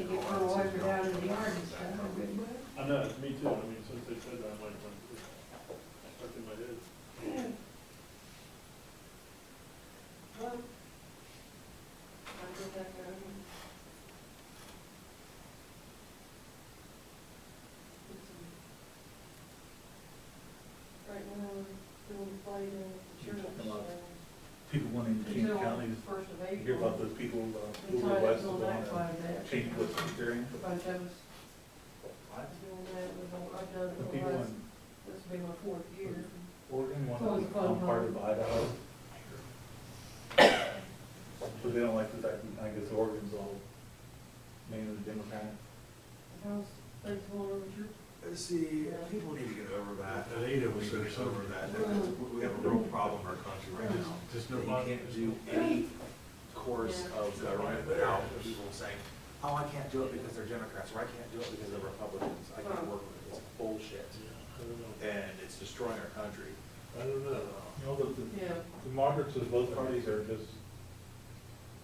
get fertilizer down in the yard and stuff, I'm good with it. I know, me too, I mean, since they said that, I'm like, it's stuck in my head. Yeah. Well, I'll get that going. Right now, we're doing the fight in the church. People wanting to change Until counties, first of you hear about April. those people, We who tied were up west till of that the quite a bit. change what's considering. A bunch of us doing that, I've done The it people the last, in this will be my fourth year. Oregon So want it's to fun become part time. of Idaho. So they don't like the fact that, I guess Oregon's all mainly Democratic. How's things going over here? See, people need to get over that. At 8 of us We or need to get over something. that. We have a real problem in our country right now. Just You nobody. can't do any course of government without people saying, oh, I can't do it because they're Democrats, or I can't do it because they're Republicans. I can't work with it. It's bullshit. I don't know. And it's destroying our country. I don't know. You know, Yeah. the moderates of both parties are just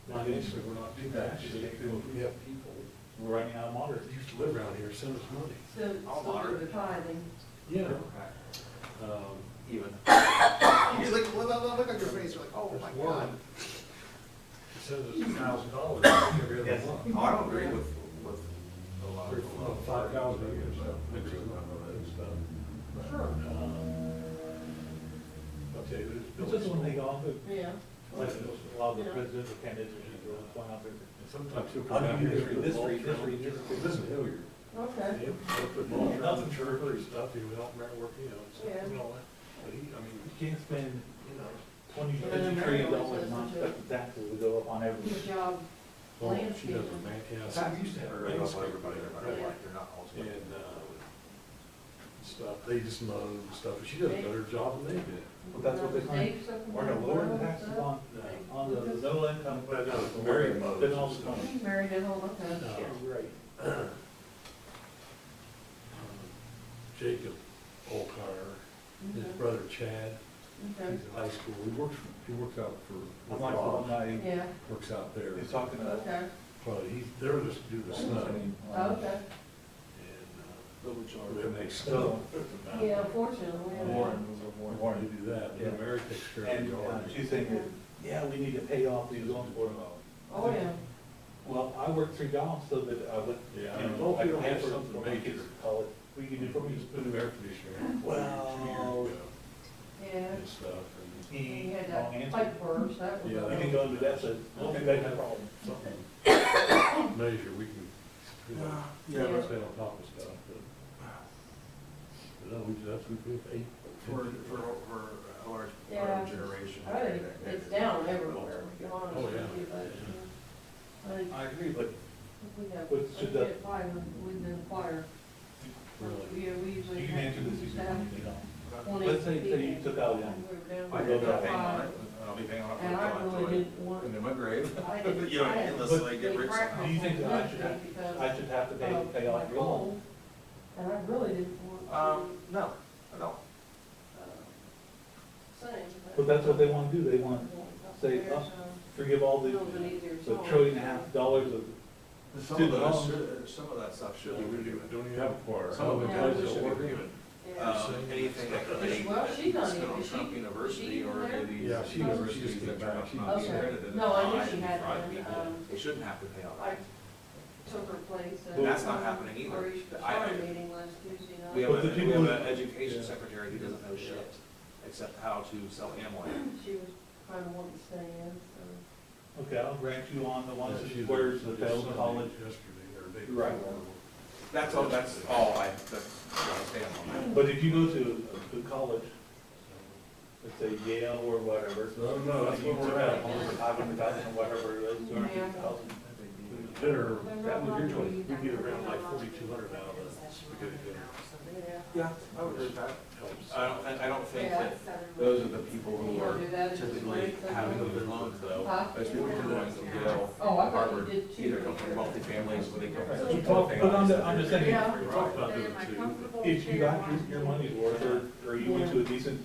not Obviously, interested. we're not too bad. We have people We're running out of moderates. that used to live around here, send us money. Still, still do the tithing. Yeah. Even. You like, look at your face, you're like, oh my There's God. one. Sends us $1,000 every other Yes. month. Oh, I don't agree with a lot of. 5,000 a year, so mix it up and stuff. Sure. I'll tell you, It's just when they go off, Yeah. like, a lot of the presidential candidates are just going out there. sometimes he'll I'll come out give you here. this read, this read, this read, this read. This is Hilliard. Okay. He'll put mulch around the church and stuff, he would help Matt work, you know, stuff and all that. But he, I mean, You can't spend, you know, 20, Yeah, 50 Mary trillion always dollars says not that. expect the taxes to go up on everything. Good job. well, she does a Landscaping. fantastic. I used to have her go up everybody, landscape. but I like, they're not all. And, stuff, they just mow and stuff, but she does a better job than they did. But that's what they're trying, we're gonna lower the taxes on the middle income. But no, Mary mows Then and all the stuff. money. Mary did hold up that. Yeah, right. Jacob Olkar, his brother Chad, Okay. he's in high school, he works out for, I'm like, well, my, Yeah, works out there. he's talking to. okay, Probably, they're just do the snow, and, okay. then they snow. Yeah, unfortunately, yeah. Warren. They do that, Yeah. and Mary takes care of And the yard. she's saying, that, yeah, we need to pay off these loans for them. Oh, yeah. Well, I work 3 jobs so that I would, Yeah, you know, well, if I you can don't pay have for something my major, kids' college. We can do for we me. just put an air conditioner in. Well, Yeah. And stuff, and You he, had wrong that answer. pipe burst, that was. Yeah, You can go into that, so, okay, that's no problem. something measure, we can, you know, Yeah. stay on top of stuff, but no, that's, we put 8. For a large part Yeah. of generation. I think it's down everywhere, to be honest Oh, with yeah. you, but, I think I agree, but we have, But we should the- get fire, we've been fire. Really? Yeah, we usually. you can answer this if you have want, you know. 20 Let's say you people, took out and one. we were down I to go down paying on five. it, and I'll be paying on it And I really didn't want, in my grave. I didn't, You know, I had unless big I get rich somehow. crackles Do you think that I should on have- because I should have to pay of off my your loan? cold, and I really didn't want to, No, I don't. sing. But that's what they want to do, they want to say, There's, forgive all the build an easier $1.5 song. trillion of Some Student of those loans. should, some of that stuff should be reviewed. Don't even have a choir. Some of it Yeah. should be reviewed. Yeah. Anything that could be, Well, she's not spent on even, Trump University or any of these Yeah, she doesn't, she just universities that came back. Trump She- not being Okay. accredited. No, I knew and she had fried one, people. They shouldn't have to pay off. I took her place at. And that's not happening either. Our charter meeting last Tuesday night. We have But the people who- an education secretary who doesn't know shit, except how to sell Amway. She was kind of wanting to stay in, so. Okay, I'll grant you on the ones Yeah, she's- where the she's failed Sunday college. Yesterday, or day Right. before. That's all I stand on that. But if you go to a good college, let's say Yale or whatever. So, no, that's you where took we're out at. 500,000 or whatever, it is, 250,000. Dinner, that was usually, we get around like 4,200 out of it, spaghetti dinner. Yeah, I would agree with that. Helps. I don't think Yeah. that those are the people who You are wanna do that? typically having those loans though. Huh? Those people who are going to Yale, Oh, I thought you Harvard, did too. either come from wealthy families or they come from. We talk- but I'm just saying, Yeah. We talked about doing it too. if you got your money's worth, or you went to a decent,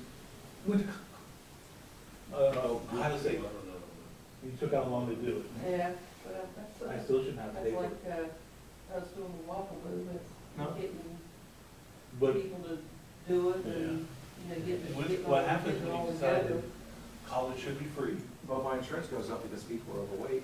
how to say, I don't know. you took how long to do it. Yeah, but I that's, still shouldn't have to that's pay for like, it. us doing the waffle move, No. it's getting But people to do it and, you know, getting. what happens getting when all you decide together. that college should be free? Well, my insurance goes up because people are overweight.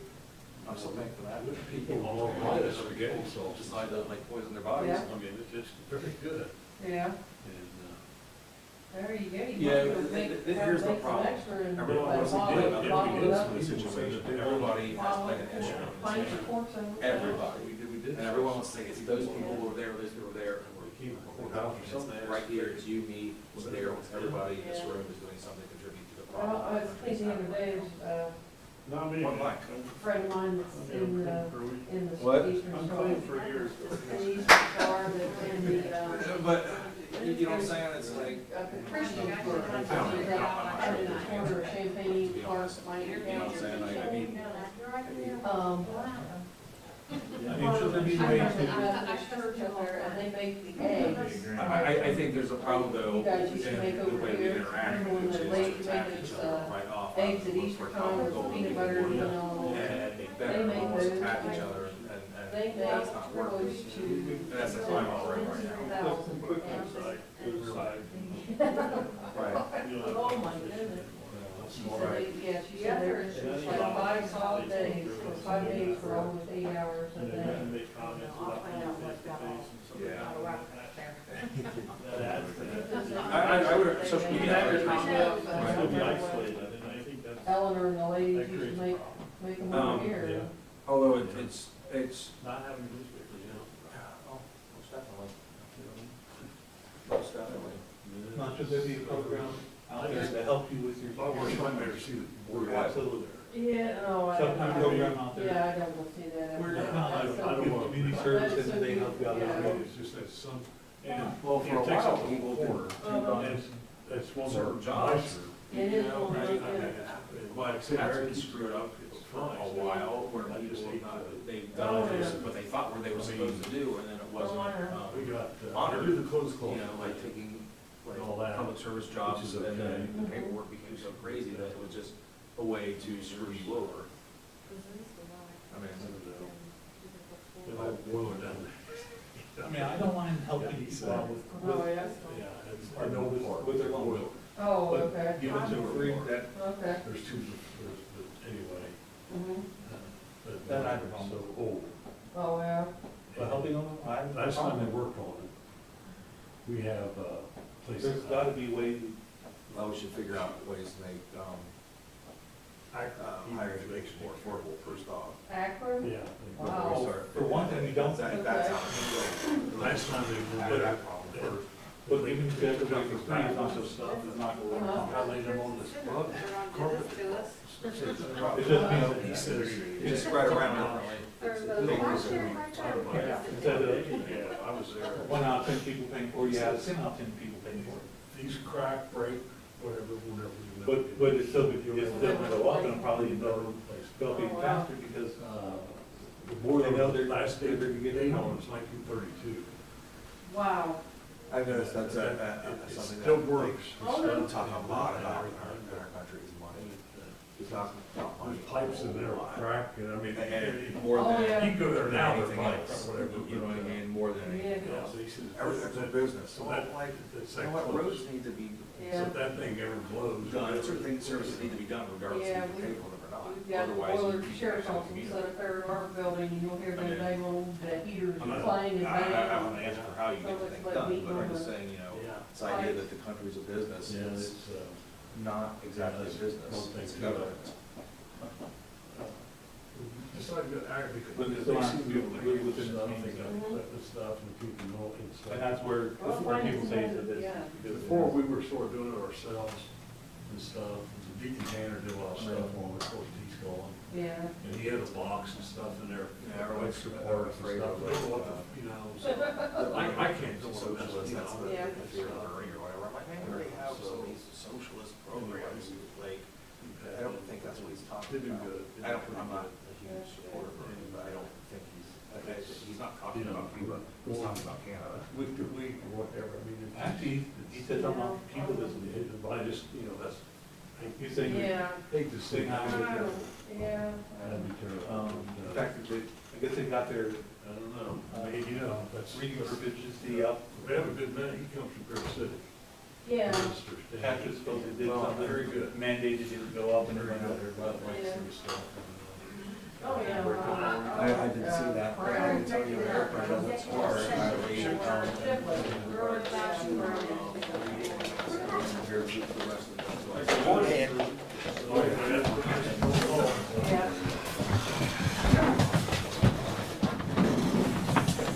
I'm still paying for that. People all over the spaghetti sauce. Decide to like poison their bodies. Yeah. I mean, it's very good. Yeah, And, there you go. You Yeah, might but make, here's the make some problem. extra and Everyone like wants to bottle get it, about bottle it up. the situation. Everybody has like an insurance. Find your forks over. Everybody. we did. And everyone wants to say, it's those people over there, those people over there. It's right here, it's you, me, it's there, it's everybody in this room is doing something to contribute to the Well, problem. I was thinking the other day, Not me. One blank. a friend of mine that's in the What? Eastern I'm Star. clean for years. In the Eastern Star, that's in the, But, you know what I'm saying, it's like, Christian for, having a corner of Champaign Park, my you know what I'm saying, I mean, I mean, should there be a way I to, Methodist church up there, and they make the eggs. I think there's a problem though, You guys used to in make the over way we here, interact, remember when which the is lady to attack made each those, other right off. eggs at Easter time with peanut butter and all. And make They better, make almost those. attack each other, They and that's make not working. close to. And that's the climate we're in right now. Right. Oh, my goodness. She said, yeah, she said there was like 5 solid days, or 5 days for almost 8 hours a And day. then make comments about the face-to-face and stuff. Yeah. That adds to that. I would, social You media. have your advertising. comments, still be isolated, and I think that's Eleanor and the ladies That used creates to a make, problem. make them over yeah. here. Although it's. not having newspapers, you know. Oh, most definitely. Most definitely. not should there be a program out there to help you with your. I was trying to see the board. Absolutely. Yeah, no, I Some kind of program don't, out there. yeah, I don't want to see that. We're That's not, so- like, community service and they help you out. Yeah. It's just that some And Well, for a it takes while, up the whole corner. And it's one of Certain our jobs. nicer. It is You know, one of I those, mean, like I said, That's Eric, been screwed up it's for fine. a while, where I just people hate have not, to- they've done what they thought they were supposed to do, and then it wasn't, We got, honored. do the clothes you closet. know, like taking, like, And all that, public service jobs, which is and okay. then the paperwork became so crazy that it was just a way to screw you over. I mean, The whole boiler down there. I mean, I don't mind helping people out with, Oh, yeah. Yeah, it's or no with, part. with their loan. Boiler. Oh, But okay, Give it to a free, that, okay. There's two, but anyway. Mhm. But That I have a they're problem so old. Oh, yeah. but helping them, Last time they worked on it, we have, places. there's gotta be ways, well, we should figure out ways to make, higher education more affordable, first off. Akron? Yeah. Wow. for one thing, we don't, That's how it Last time they goes. did That it, problem first. but giving to everybody for free is not so stuff, is not gonna work. I laid them on this rug, carpet. It's just, you know, He says. It's spread around differently. yeah, instead of Yeah, I was there. 1 out of 10 people paying for it, you have 10 out of 10 people paying for it. These crack, break, whatever, whenever. But it's still gonna go up, and it'll probably go be faster, because The boiler, They know they're- last day they're they getting get on. on was 1932. Wow. I've noticed that's It something still that, works. Oh, we no. talk a lot about in our country is money. We talk about money. There's pipes in there, crack, and I mean, And more Oh, than yeah. you go there now, they're anything pipes, else, or whatever. you know what I mean, more than anything Yeah. Yeah, else. so he says. Everything's a business, so So that, like, that's you that know what, close. roads need to be So Yeah. if that thing ever blows. done, certain things, services need to be done regardless Yeah, if you pay for them or not. We've got the Otherwise, boiler you sheriff's can't office communicate. set up there in our building, and you'll hear them day long, the heaters I'm not- playing and I don't banging. have an answer for how you get Sounds things like done, beating but I'm on just the- saying, you know, Yeah. this idea that the country's a business, Yeah, it's it's, not exactly a don't business, think it's so. government. it's like good iron because. But it's they not- seem to be able to we're get within the stuff, means they of- got the stuff and people know and stuff. And that's where people say that this. Before, we were sort of doing it ourselves and stuff, and Deacon Tanner did a lot of stuff on it, of course, he's gone. Yeah. And he had a box and stuff in there, Yeah, everyone's extra afraid parts and stuff, of, I don't know what the, you know, so, I can't go on that, Socialist, you that's know. the, Yeah. if you're a ring or whatever, I'm like, man, we already have some of these socialist programs, like, I don't think that's what he's They talking do about. good. I'm not a huge supporter of him, but I don't think he's not talking about Cuba, he's talking about Canada. We, or whatever, I mean. Actually, he said something about people this week. But I just, you know, that's, He's saying, Yeah. hate to see. Saying how That'd it is. Yeah. be terrible. the fact that they, I guess they got their I don't know, I mean, you know, that's. reading proficiency up. We have a good man, he comes from Fair City. Yeah. Minister Stan. Patrick supposedly did Well, something. very good. Mandated it to go up and Very everything. good, everybody likes Yeah. him and stuff. Oh, yeah. I didn't see that, but I can tell you America doesn't score highly, here for the rest of the. Go ahead.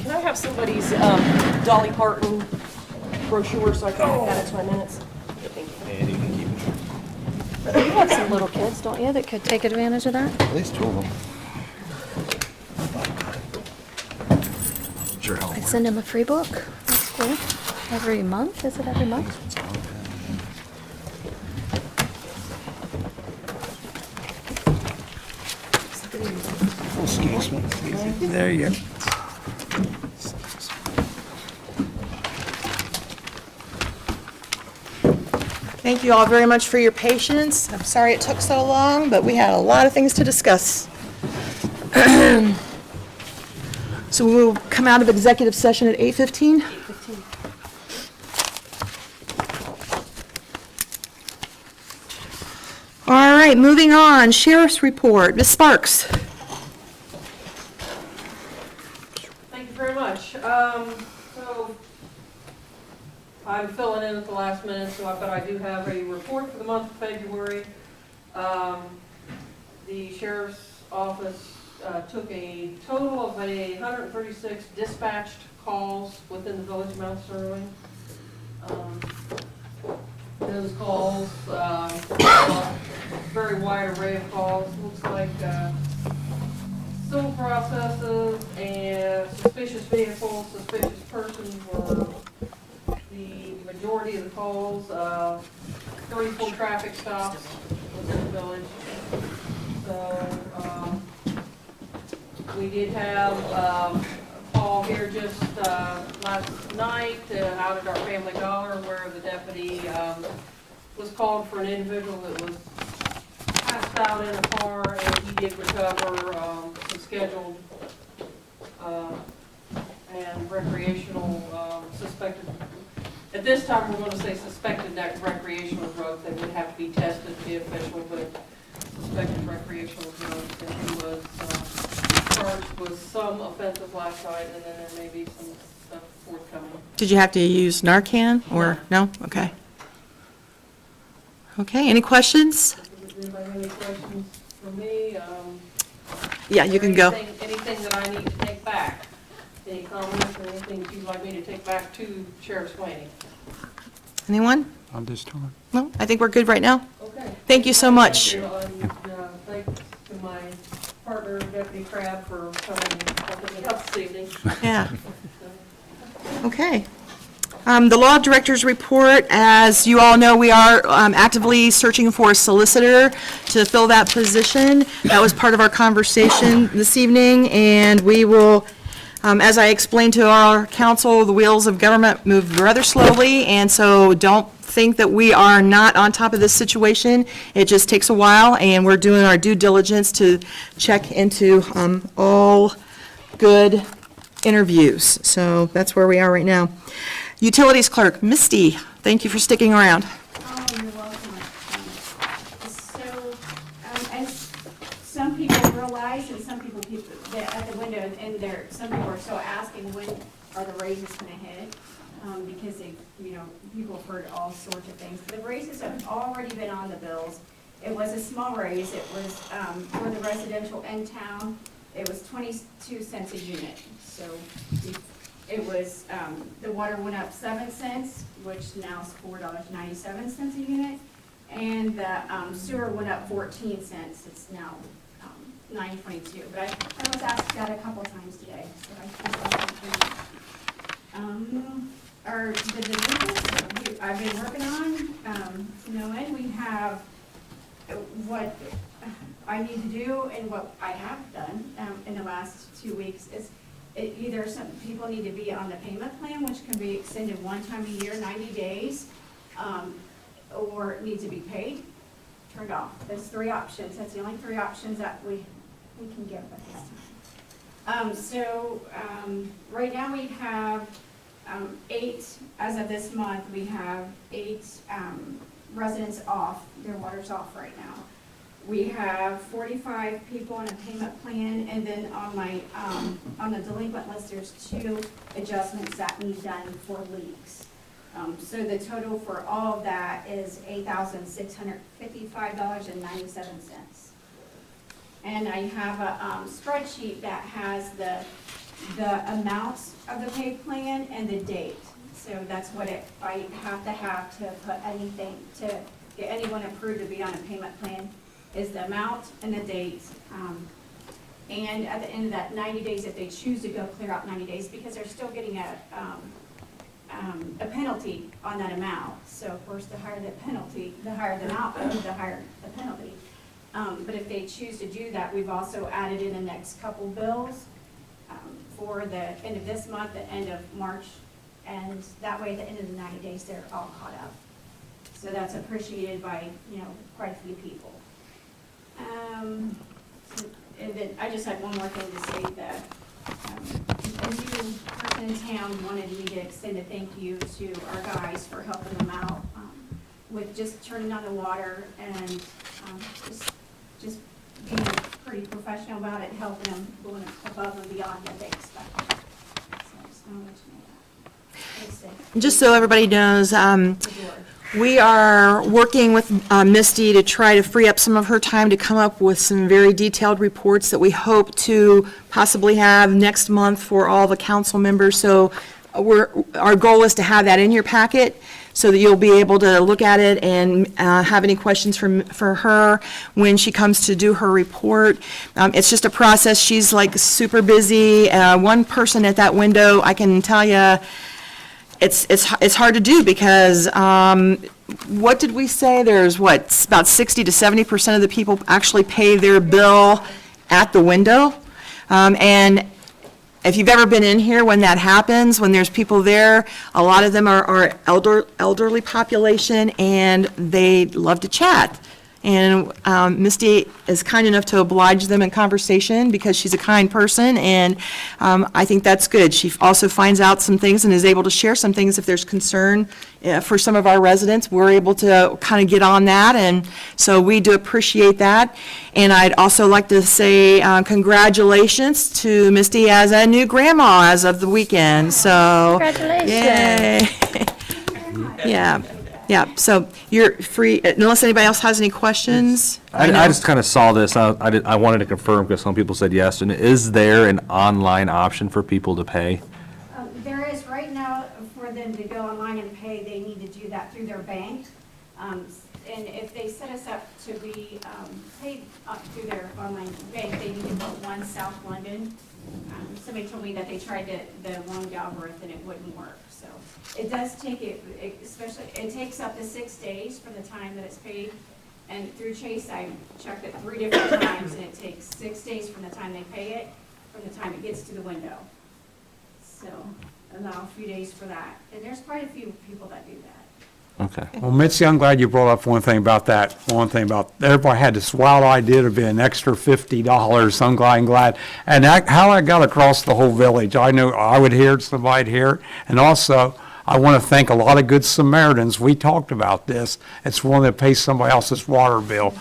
Can I have somebody's Dolly Parton brochure so I can add it to my minutes? And you can keep it. You have some little kids, don't you, that could take advantage of that? At least two of them. Sure help. I'd send them a free book. That's cool. Every month? Is it every month? Excuse me. There you go. Thank you all very much for your patience. I'm sorry it took so long, but we had a lot of things to discuss. So we will come out of executive session at 8:15. All right, moving on. Sheriff's report. Ms. Sparks. Thank you very much. So I'm filling in at the last minute, but I do have a report for the month of February. The sheriff's office took a total of 136 dispatched calls within the village of Mount Sterling. Those calls, very wide array of calls, looks like civil processes and suspicious vehicles, suspicious persons were calls, 34 traffic stops within the village. So, we did have, Paul here just, last night, out at our Family Dollar where the deputy, was called for an individual that was passed out in a car, and he did recover, some scheduled, and recreational, suspected, at this time, we're gonna say suspected recreational drugs. They would have to be tested to be official, but suspected recreational drugs, and he was, charged with some offenses last night, and then there may be some stuff forthcoming. Did you have to use Narcan, or, no? Okay. Okay, any questions? Does anybody have any questions for me? Yeah, you can go. Anything that I need to take back? Any comments or anything that you'd like me to take back to Sheriff Swaney? Anyone? On this time. No, I think we're good right now. Okay. Thank you so much. Thank you, and, thanks to my partner, Deputy Crabb, for coming and helping me out this evening. Yeah. Okay. The Law Director's Report, as you all know, we are actively searching for a solicitor to fill that position. That was part of our conversation this evening, and we will, as I explained to our council, the wheels of government move rather slowly, and so don't think that we are not on top of this situation. It just takes a while, and we're doing our due diligence to check into all good interviews. So that's where we are right now. Utilities Clerk, Misty, thank you for sticking around. Oh, you're welcome. So, as some people realize, and some people they're at the window, and some people are still asking, when are the raises gonna hit? Because they, people have heard all sorts of things. The raises have already been on the bills. It was a small raise. It was, for the residential in town, it was 22 cents a unit. So it was, the water went up 7 cents, which now is $4.97 a unit. And the sewer went up 14 cents. It's now $9.22. But I was asked that a couple times today. So I think the delinquents I've been working on, and we have what I need to do and what I have done in the last 2 weeks is either some people need to be on the payment plan, which can be extended one time a year, 90 days, or it needs to be paid, turned off. There's 3 options. That's the only 3 options that we can give at this time. Right now we have 8, as of this month, we have 8 residents off, their water's off right now. We have 45 people on a payment plan, and then on my, on the delinquent list, there's 2 adjustments that need done for leaks. So the total for all of that is $8,655.97. And I have a spreadsheet that has the amounts of the pay plan and the date. So that's what I have to put anything, to get anyone approved to be on a payment plan, is the amount and the date. And at the end of that 90 days, if they choose to go clear out 90 days, because they're still getting a penalty on that amount. So of course, the higher the penalty, the higher the amount, the higher the penalty. But if they choose to do that, we've also added in the next couple bills for the end of this month, the end of March, and that way at the end of the 90 days, they're all caught up. So that's appreciated by, quite a few people. And then I just had one more thing to say that a new person in town wanted me to extend a thank you to our guys for helping them out with just turning on the water and just being pretty professional about it, helping them, going above and beyond what they expect. So I just want to let you know that. Thanks, Just so everybody knows, we are working with Misty to try to free up some of her time to come up with some very detailed reports that we hope to possibly have next month for all the council members. So our goal is to have that in your packet so that you'll be able to look at it and have any questions for her when she comes to do her report. It's just a process. She's like super busy. One person at that window, I can tell you, it's hard to do because, what did we say? There's what, about 60 to 70% of the people actually pay their bill at the window. And if you've ever been in here when that happens, when there's people there, a lot of them are elderly population and they love to chat. And Misty is kind enough to oblige them in conversation because she's a kind person, and I think that's good. She also finds out some things and is able to share some things if there's concern for some of our residents. We're able to kind of get on that, and so we do appreciate that. And I'd also like to say congratulations to Misty as a new grandma as of the weekend, so. Congratulations. Yay. Yeah. Yeah, so you're free, unless anybody else has any questions? I just kind of saw this, I wanted to confirm, because some people said yes, and is there an online option for people to pay? There is right now, for them to go online and pay, they need to do that through their bank. And if they set us up to be paid through their online bank, they need to put One South London. Somebody told me that they tried the wrong algorithm and it wouldn't work. So it does take it takes up to 6 days from the time that it's paid. And through Chase, I checked it 3 different times, and it takes 6 days from the time they pay it, from the time it gets to the window. So allow a few days for that. And there's quite a few people that do that. Okay. Well, Mitzi, I'm glad you brought up one thing about that. One thing about, everybody had this wild idea to be an extra $50. I'm glad. And how I got across the whole village, I knew I would hear it, somebody'd hear it. And also, I want to thank a lot of good Samaritans. We talked about this. It's one that pays somebody else's water bill.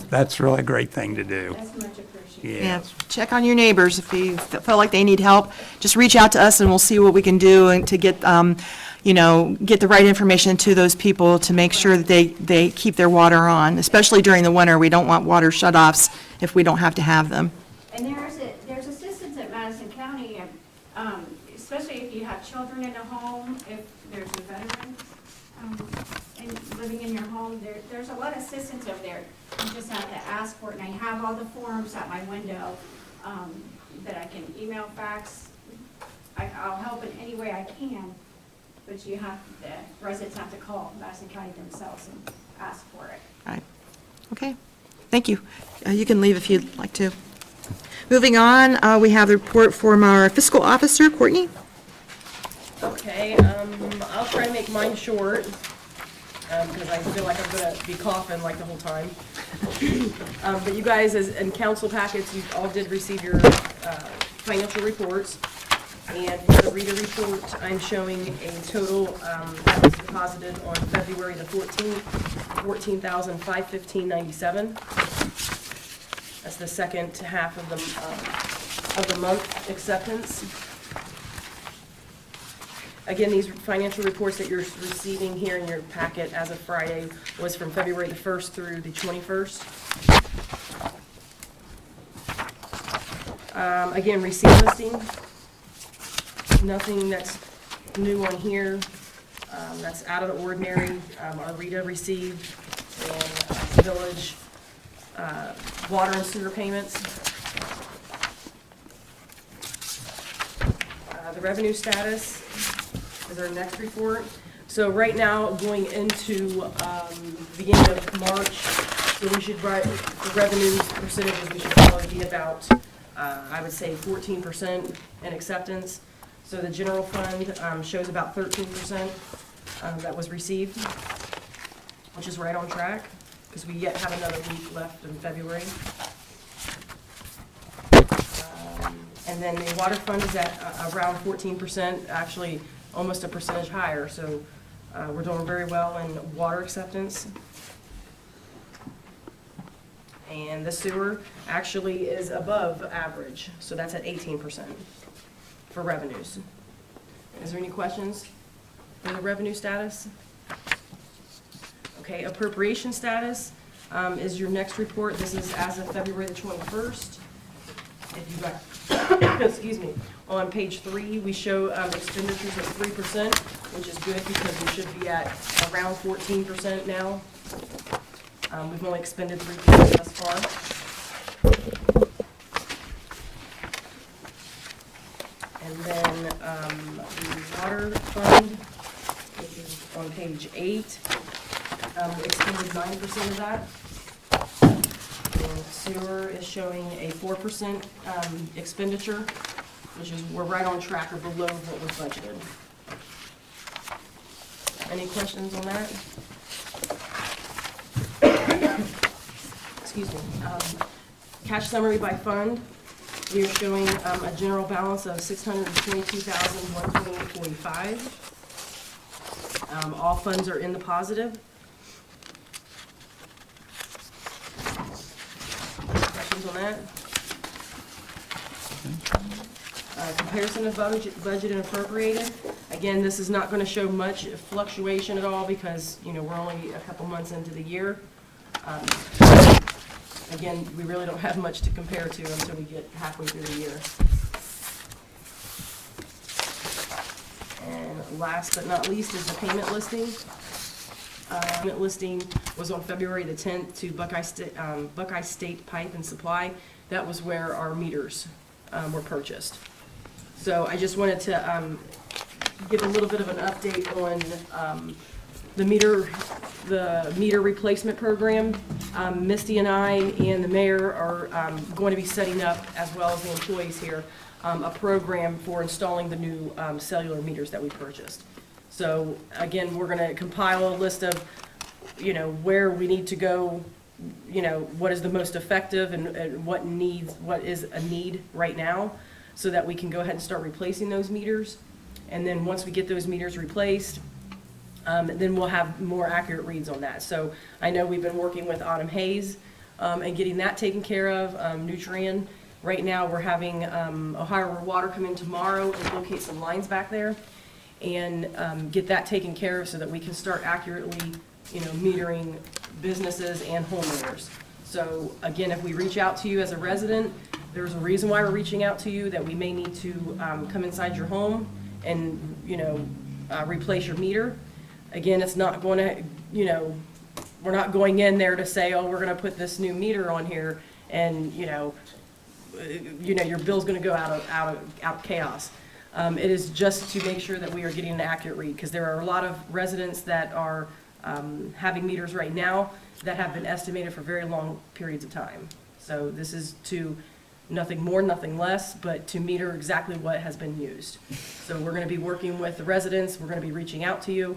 That's really a great thing to do. That's much appreciated. Yeah, check on your neighbors. If you feel like they need help, just reach out to us and we'll see what we can do and to get, get the right information to those people to make sure that they keep their water on, especially during the winter. We don't want water shutoffs if we don't have to have them. And there's assistance at Madison County, especially if you have children in a home, if there's a veteran and living in your home, there's a lot of assistance over there. You just have to ask for it, and I have all the forms at my window that I can email, fax. I'll help in any way I can, but the residents have to call Madison County themselves and ask for it. All right. Okay, thank you. You can leave if you'd like to. Moving on, we have the report from our fiscal officer, Courtney. Okay, I'll try to make mine short, because I feel like I'm gonna be coughing like the whole time. But you guys, in council packets, you all did receive your financial reports. And for the reader report, I'm showing a total that was deposited on February the 14th, $14,515.97. That's the second half of the month acceptance. Again, these financial reports that you're receiving here in your packet as of Friday was from February the 1st through the 21st. Again, receipt listing. Nothing that's new on here. That's out of the ordinary. Our Rita received and village water and sewer payments. The revenue status is our next report. So right now, going into beginning of March, so we should write the revenue percentages. We should probably be about, I would say, 14% in acceptance. So the general fund shows about 13% that was received, which is right on track, because we yet have another week left in February. And then the water fund is at around 14%, actually almost a percentage higher. So we're doing very well in water acceptance. And the sewer actually is above average, so that's at 18%. For revenues. Is there any questions for the revenue status? Okay, appropriation status is your next report. This is as of February the 21st. If you got, excuse me, on page 3, we show expenditures of 3%, which is good because we should be at around 14% now. We've only expended 3% thus far. And then the water fund on page 8. We expended 9% of that. And sewer is showing a 4% expenditure, which is, we're right on track or below what was budgeted. Any questions on that? Excuse me. Cash summary by fund, we are showing a general balance of $622,128.45. All funds are in the positive. Questions on that? Comparison of budget and appropriated. Again, this is not going to show much fluctuation at all because, you know, we're only a couple months into the year. Again, we really don't have much to compare to until we get halfway through the year. And last but not least is the payment listing. Payment listing was on February the 10th to Buckeye State Pipe and Supply. That was where our meters were purchased. So I just wanted to give a little bit of an update on the meter replacement program. Misty and I and the mayor are going to be setting up, as well as the employees here, a program for installing the new cellular meters that we purchased. So again, we're going to compile a list of, you know, where we need to go, you know, what is the most effective and what is a need right now, so that we can go ahead and start replacing those meters. And then once we get those meters replaced, then we'll have more accurate reads on that. So I know we've been working with Autumn Hayes and getting that taken care of, Nutrien. Right now, we're having Ohio River Water come in tomorrow and locate some lines back there and get that taken care of so that we can start accurately, you know, metering businesses and homeowners. So again, if we reach out to you as a resident, there's a reason why we're reaching out to you, that we may need to come inside your home and, you know, replace your meter. Again, it's not going to, you know, we're not going in there to say, oh, we're going to put this new meter on here and, you know, your bill's going to go out of chaos. It is just to make sure that we are getting an accurate read, because there are a lot of residents that are having meters right now that have been estimated for very long periods of time. So this is to nothing more, nothing less, but to meter exactly what has been used. So we're going to be working with the residents. We're going to be reaching out to you.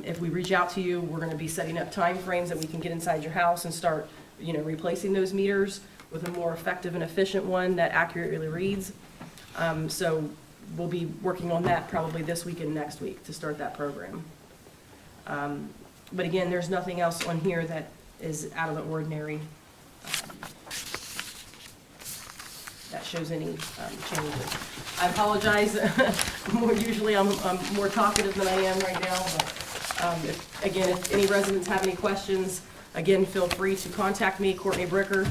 If we reach out to you, we're going to be setting up time frames that we can get inside your house and start, you know, replacing those meters with a more effective and efficient one that accurately reads. So we'll be working on that probably this week and next week to start that program. But again, there's nothing else on here that is out of the ordinary that shows any changes. I apologize. Usually I'm more talkative than I am right now. But if any residents have any questions, again, feel free to contact me, Courtney Bricker.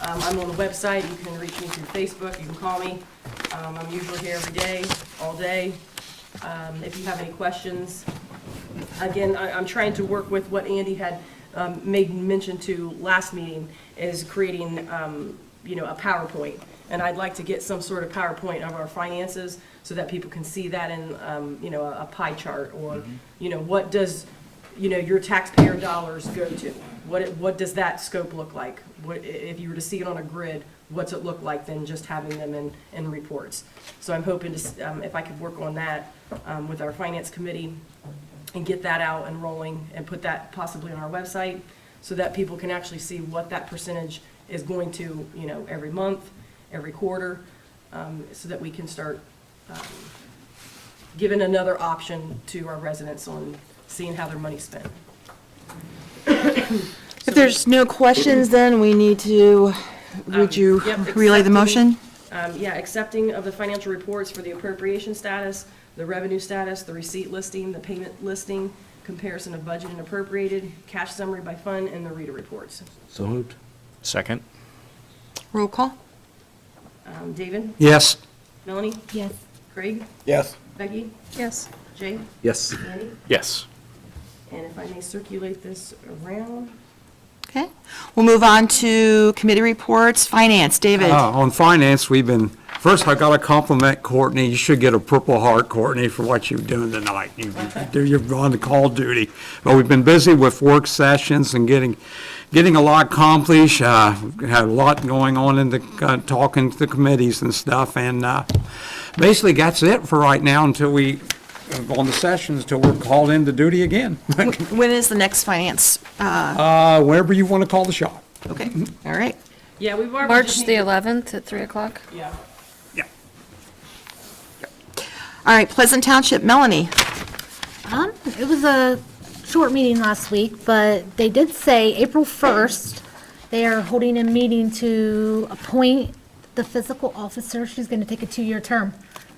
I'm on the website. You can reach me through Facebook. You can call me. I'm usually here every day, all day. If you have any questions, again, I'm trying to work with what Andy had made mention to last meeting, is creating a PowerPoint. And I'd like to get some sort of PowerPoint of our finances so that people can see that in a pie chart, or what does your taxpayer dollars go to? What does that scope look like? What, if you were to see it on a grid, what's it look like than just having them in reports? So I'm hoping to, if I could work on that with our finance committee and get that out and rolling and put that possibly on our website so that people can actually see what that percentage is going to, every month, every quarter, so that we can start giving another option to our residents on seeing how their money's spent. If there's no questions, then we need to, would you relay the motion? Accepting of the financial reports for the appropriation status, the revenue status, the receipt listing, the payment listing, comparison of budget and appropriated, cash summary by fund, and the reader reports. So moved. Second. Roll call? David? Yes. Melanie? Yes. Craig? Yes. Becky? Yes. Jay? Yes. Andy? Yes. And if I may circulate this around. Okay. We'll move on to committee reports. Finance, David. On finance, we've been First, I gotta compliment Courtney. You should get a Purple Heart, Courtney, for what you're doing tonight. You're on the call duty. But we've been busy with work sessions and getting a lot accomplished. We had a lot going on in the, talking to the committees and stuff. And basically, that's it for right now until we, on the sessions, until we're called into duty again. When is the next finance? Wherever you want to call the shot. Okay, all right. Yeah, we've already. March the 11th at 3 o'clock. Yeah. All right, Pleasant Township, Melanie. It was a short meeting last week, but they did say April 1st, they are holding a meeting to appoint the fiscal officer. She's going to take a 2-year term,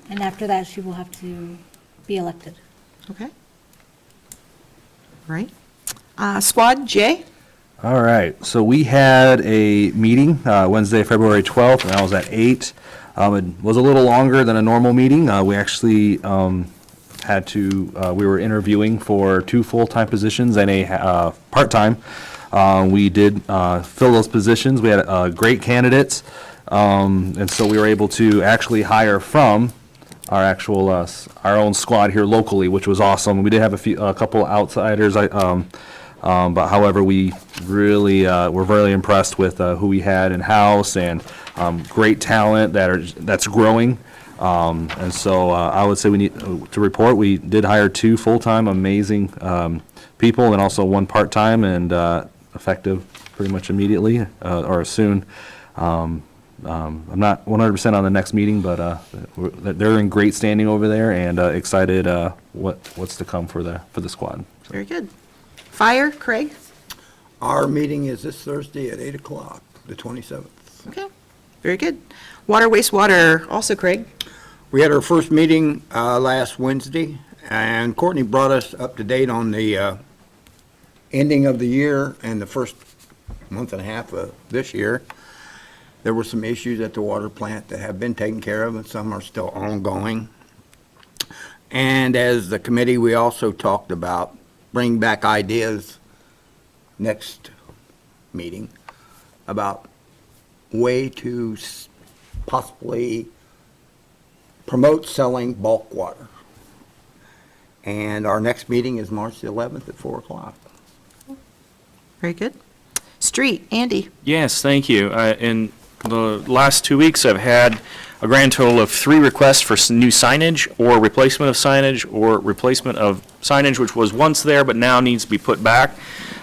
and after that, she will have to be elected. Okay. All right. Squad, Jay? All right, so we had a meeting Wednesday, February 12th, and that was at 8. It was a little longer than a normal meeting. We actually we were interviewing for 2 full-time positions and a part-time. We did fill those positions. We had great candidates, and so we were able to actually hire from our actual, our own squad here locally, which was awesome. We did have a couple outsiders, but however, we really were very impressed with who we had in-house, and great talent that's growing. And so I would say we need to report, we did hire 2 full-time amazing people and also 1 part-time, and effective pretty much immediately or soon. I'm not 100% on the next meeting, but they're in great standing over there, and excited what's to come for the squad. Very good. Fire, Craig? Our meeting is this Thursday at 8 o'clock, the 27th. Okay, very good. Water, wastewater, also Craig? We had our first meeting last Wednesday, and Courtney brought us up to date on the ending of the year and the first month and a half of this year. There were some issues at the water plant that have been taken care of, and some are still ongoing. And as the committee, we also talked about bringing back ideas next meeting about way to possibly promote selling bulk water. And our next meeting is March the 11th at 4 o'clock. Very good. Street, Andy? Yes, thank you. In the last 2 weeks, I've had a grand total of 3 requests for new signage or replacement of signage or replacement of signage which was once there but now needs to be put back.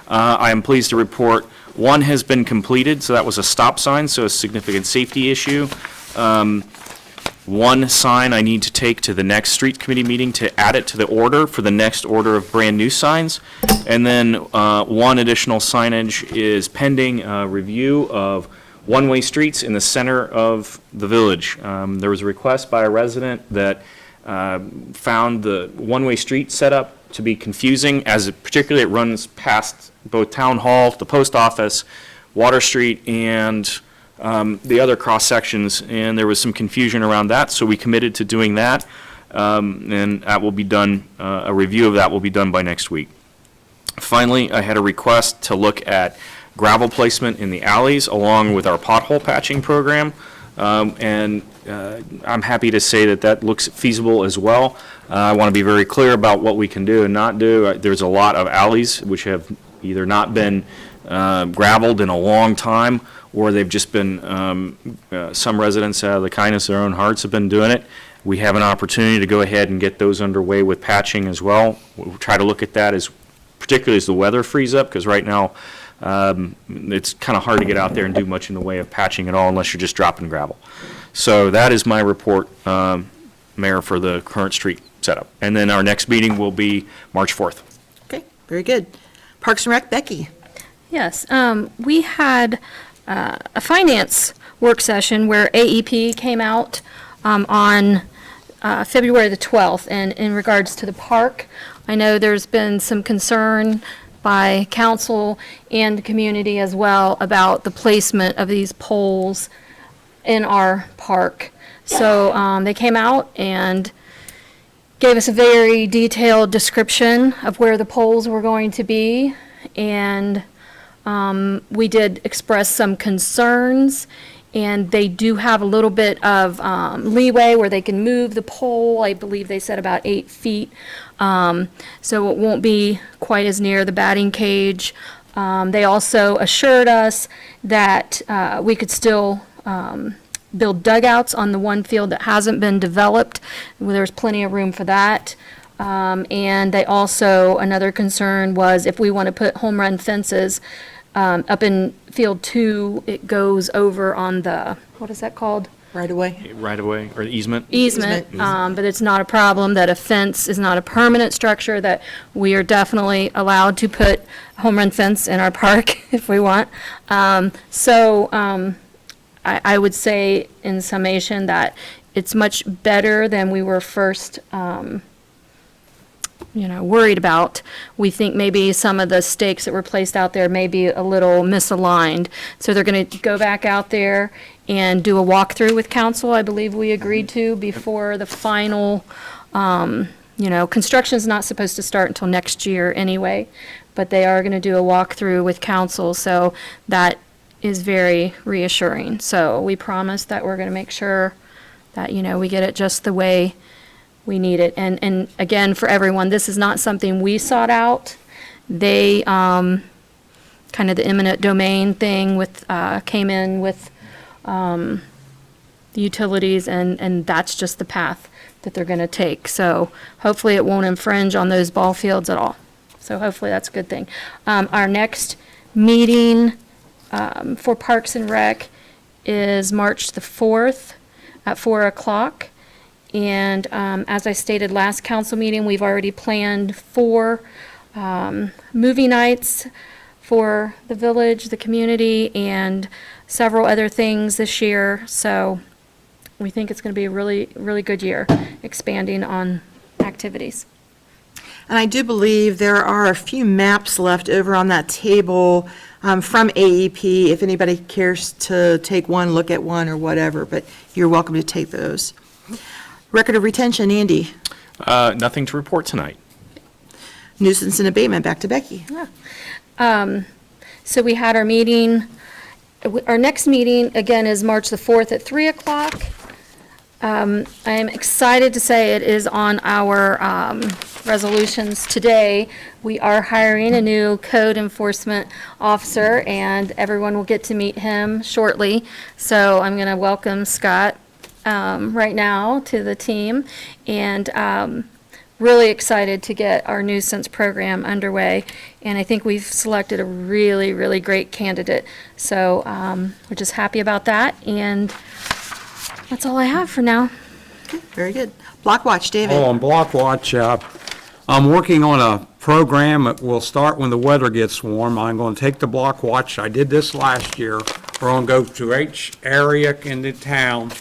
I am pleased to report 1 has been completed, so that was a stop sign, so a significant safety issue. 1 sign I need to take to the next street committee meeting to add it to the order for the next order of brand new signs. And then 1 additional signage is pending review of one-way streets in the center of the village. There was a request by a resident that found the one-way street setup to be confusing, as particularly it runs past both Town Hall, the post office, Water Street, and the other cross sections, and there was some confusion around that, so we committed to doing that, and that will be done, a review of that will be done by next week. Finally, I had a request to look at gravel placement in the alleys along with our pothole patching program, and I'm happy to say that that looks feasible as well. I want to be very clear about what we can do and not do. There's a lot of alleys which have either not been gravelled in a long time, or they've just been, some residents out of the kindness of their own hearts have been doing it. We have an opportunity to go ahead and get those underway with patching as well. We'll try to look at that as, particularly as the weather frees up, because right now it's kind of hard to get out there and do much in the way of patching at all unless you're just dropping gravel. So that is my report, Mayor, for the current street setup. And then our next meeting will be March 4th. Okay, very good. Parks and Rec, Becky? Yes, we had a finance work session where AEP came out on February the 12th, and in regards to the park, I know there's been some concern by council and the community as well about the placement of these poles in our park. So they came out and gave us a very detailed description of where the poles were going to be, and we did express some concerns, And they do have a little bit of leeway where they can move the pole. I believe they said about 8 feet. So it won't be quite as near the batting cage. They also assured us that we could still build dugouts on the one field that hasn't been developed. There's plenty of room for that. And they also, another concern was if we want to put home run fences up in field 2, it goes over on the, what is that called? Right away. Right away, or easement? Easement, but it's not a problem, that a fence is not a permanent structure, that we are definitely allowed to put a home run fence in our park if we want. I would say in summation that it's much better than we were first worried about. We think maybe some of the stakes that were placed out there may be a little misaligned. So they're going to go back out there and do a walkthrough with council, I believe we agreed to, before the final, construction's not supposed to start until next year anyway, but they are going to do a walkthrough with council, so that is very reassuring. So we promise that we're going to make sure that, we get it just the way we need it. And again, for everyone, this is not something we sought out. They, kind of the eminent domain thing came in with the utilities, and that's just the path that they're going to take. So hopefully it won't infringe on those ball fields at all. So hopefully that's a good thing. Our next meeting for Parks and Rec is March the 4th at 4 o'clock. And as I stated last council meeting, we've already planned 4 movie nights for the village, the community, and several other things this year. So we think it's going to be a really, really good year, expanding on activities. And I do believe there are a few maps left over on that table from AEP, if anybody cares to take one, look at one, or whatever, but you're welcome to take those. Record of retention, Andy. Nothing to report tonight. Nuisance and abatement, back to Becky. So we had our meeting, our next meeting, again, is March the 4th at 3 o'clock. I am excited to say it is on our resolutions today. We are hiring a new code enforcement officer, and everyone will get to meet him shortly. So I'm going to welcome Scott right now to the team, and really excited to get our nuisance program underway. And I think we've selected a really, really great candidate. So we're just happy about that, and that's all I have for now. Very good. Block Watch, David. On Block Watch, I'm working on a program that will start when the weather gets warm. I'm going to take the Block Watch. I did this last year. We're going to go to each area in the town,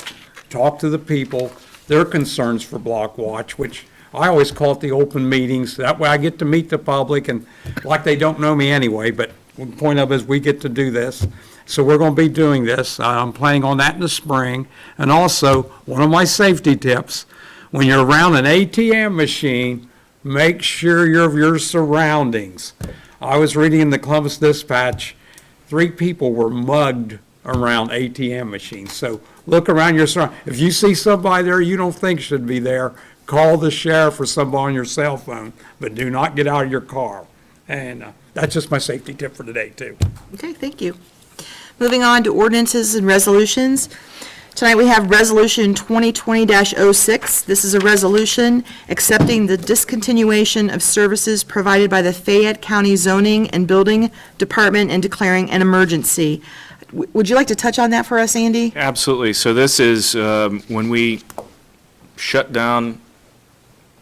talk to the people, their concerns for Block Watch, which I always call it the open meetings. That way I get to meet the public, and like they don't know me anyway, but the point of it is we get to do this. So we're going to be doing this. I'm planning on that in the spring. And also, one of my safety tips, when you're around an ATM machine, make sure you're of your surroundings. I was reading in the Columbus Dispatch, 3 people were mugged around ATM machines. So look around your surroundings. If you see somebody there you don't think should be there, call the sheriff or somebody on your cell phone, but do not get out of your car. And that's just my safety tip for today, too. Okay, thank you. Moving on to ordinances and resolutions. Tonight we have Resolution 2020-06. This is a resolution accepting the discontinuation of services provided by the Fayette County Zoning and Building Department and declaring an emergency. Would you like to touch on that for us, Andy? Absolutely. So this is when we shut down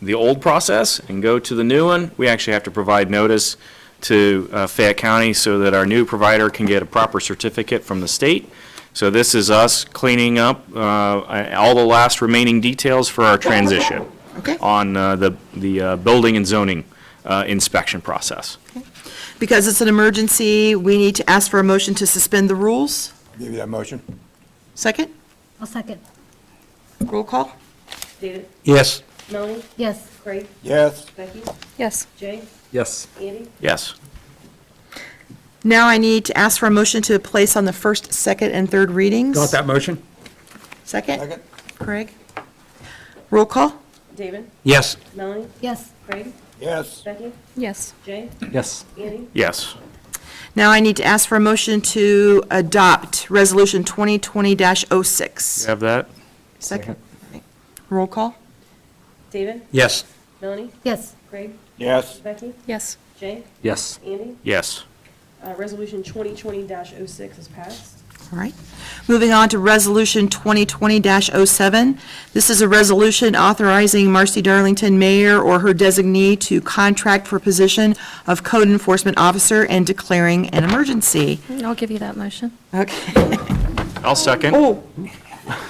the old process and go to the new one, we actually have to provide notice to Fayette County so that our new provider can get a proper certificate from the state. So this is us cleaning up all the last remaining details for our transition on the building and zoning inspection process. Because it's an emergency, we need to ask for a motion to suspend the rules. Give you that motion. Second? I'll second. Roll call? David? Yes. Melanie? Yes. Craig? Yes. Becky? Yes. Jay? Yes. Andy? Yes. Now I need to ask for a motion to place on the first, second, and third readings. Got that motion? Second? Second. Craig? Roll call? David, Yes. Melanie, Yes. Craig, Yes. Becky, Yes. Jay, Yes. Andy, Yes. Now I need to ask for a motion to adopt Resolution 2020-06. You have that? Second. Roll call? David, Yes. Melanie, Yes. Craig, Yes. Becky, Yes. Jay, Yes. Andy. Yes. Resolution 2020-06 is passed. All right. Moving on to Resolution 2020-07. This is a resolution authorizing Marcy Darlington, mayor or her designee, to contract for position of code enforcement officer and declaring an emergency. I'll give you that motion. Okay. I'll second. Oh,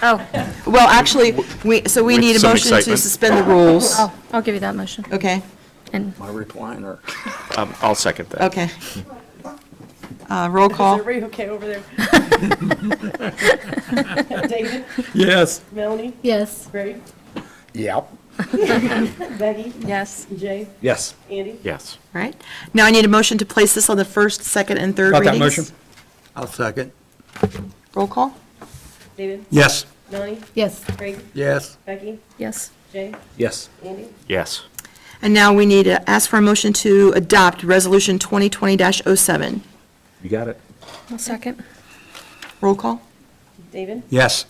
Oh, well, actually, we With need a some motion to excitement. suspend the rules. I'll give you that motion. Okay, And My recliner. I'll second that. okay. Roll Is call? everybody okay over there? David, Yes. Melanie, Yes. Craig, Yep. Becky, yes. Jay, Yes. Andy. Yes. All right. Now I need a motion to place this on the first, second, and third Got readings. that motion? I'll second. Roll call? David, Yes. Melanie, Yes. Craig, Yes. Becky, Yes. Jay, Yes. Andy. Yes. And now we need to ask for a motion to adopt Resolution 2020-07. You got it. I'll second. Roll call? David, Yes.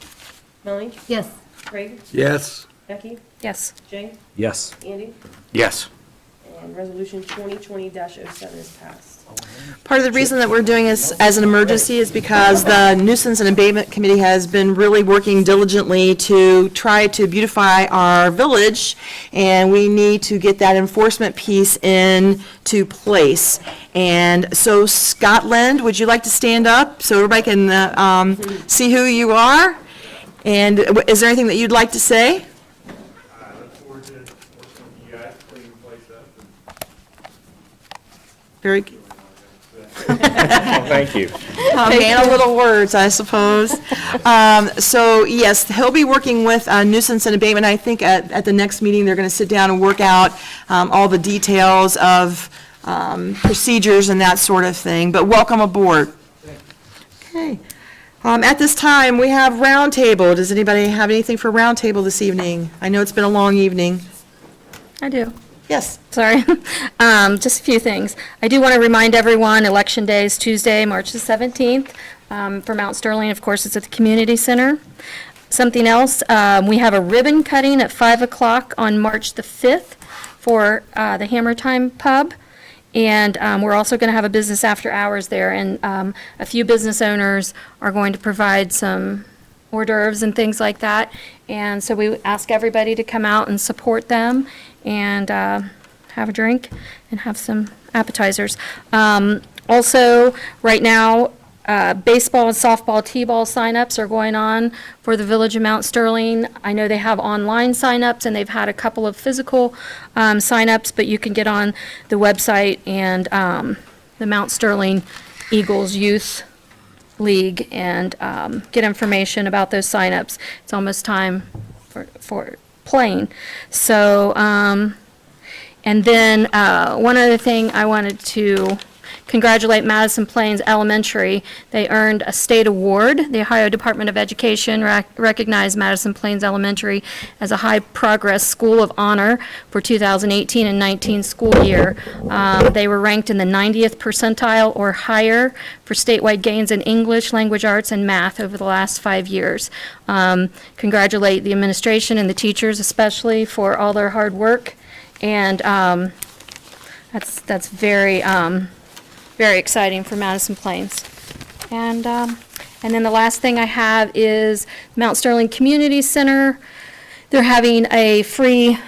Melanie, Yes. Craig, Yes. Becky, Yes. Jay, Yes. Andy. Yes. And resolution 2020-07 is passed. Part of the reason that we're doing this as an emergency is because the Nuisance and Abatement Committee has been really working diligently to try to beautify our village, and we need to get that enforcement piece into place. And so Scotland, would you like to stand up so everybody can see who you are? And is there anything that you'd like to say? I look forward to working with you guys, putting the place up. Very good. Thank you. Man of little words, I suppose. So, yes, he'll be working with Nuisance and Abatement. I think at the next meeting, they're going to sit down and work out all the details of procedures and that sort of thing. But welcome aboard. Okay. At this time, we have roundtable. Does anybody have anything for roundtable this evening? I know it's been a long evening. I do. Yes. Sorry. Just a few things. I do want to remind everyone, Election Day is Tuesday, March the 17th. For Mount Sterling, of course, it's at the Community Center. Something else, we have a ribbon cutting at 5 o'clock on March the 5th for the Hammer Time Pub. And we're also going to have a business after hours there. And a few business owners are going to provide some hors d'oeuvres and things like that. And so we ask everybody to come out and support them and have a drink and have some appetizers. Also, right now, baseball and softball t-ball signups are going on for the Village of Mount Sterling. I know they have online signups and they've had a couple of physical signups, but you can get on the website and the Mount Sterling Eagles Youth League and get information about those signups. It's almost time for playing. So, and then one other thing I wanted to congratulate Madison Plains Elementary. They earned a state award. The Ohio Department of Education recognized Madison Plains Elementary as a high progress school of honor for 2018 and 19 school year. They were ranked in the 90th percentile or higher for statewide gains in English, language arts, and math over the last 5 years. Congratulate the administration and the teachers especially for all their hard work. And that's very very exciting for Madison Plains. And then the last thing I have is Mount Sterling Community Center. They're having a free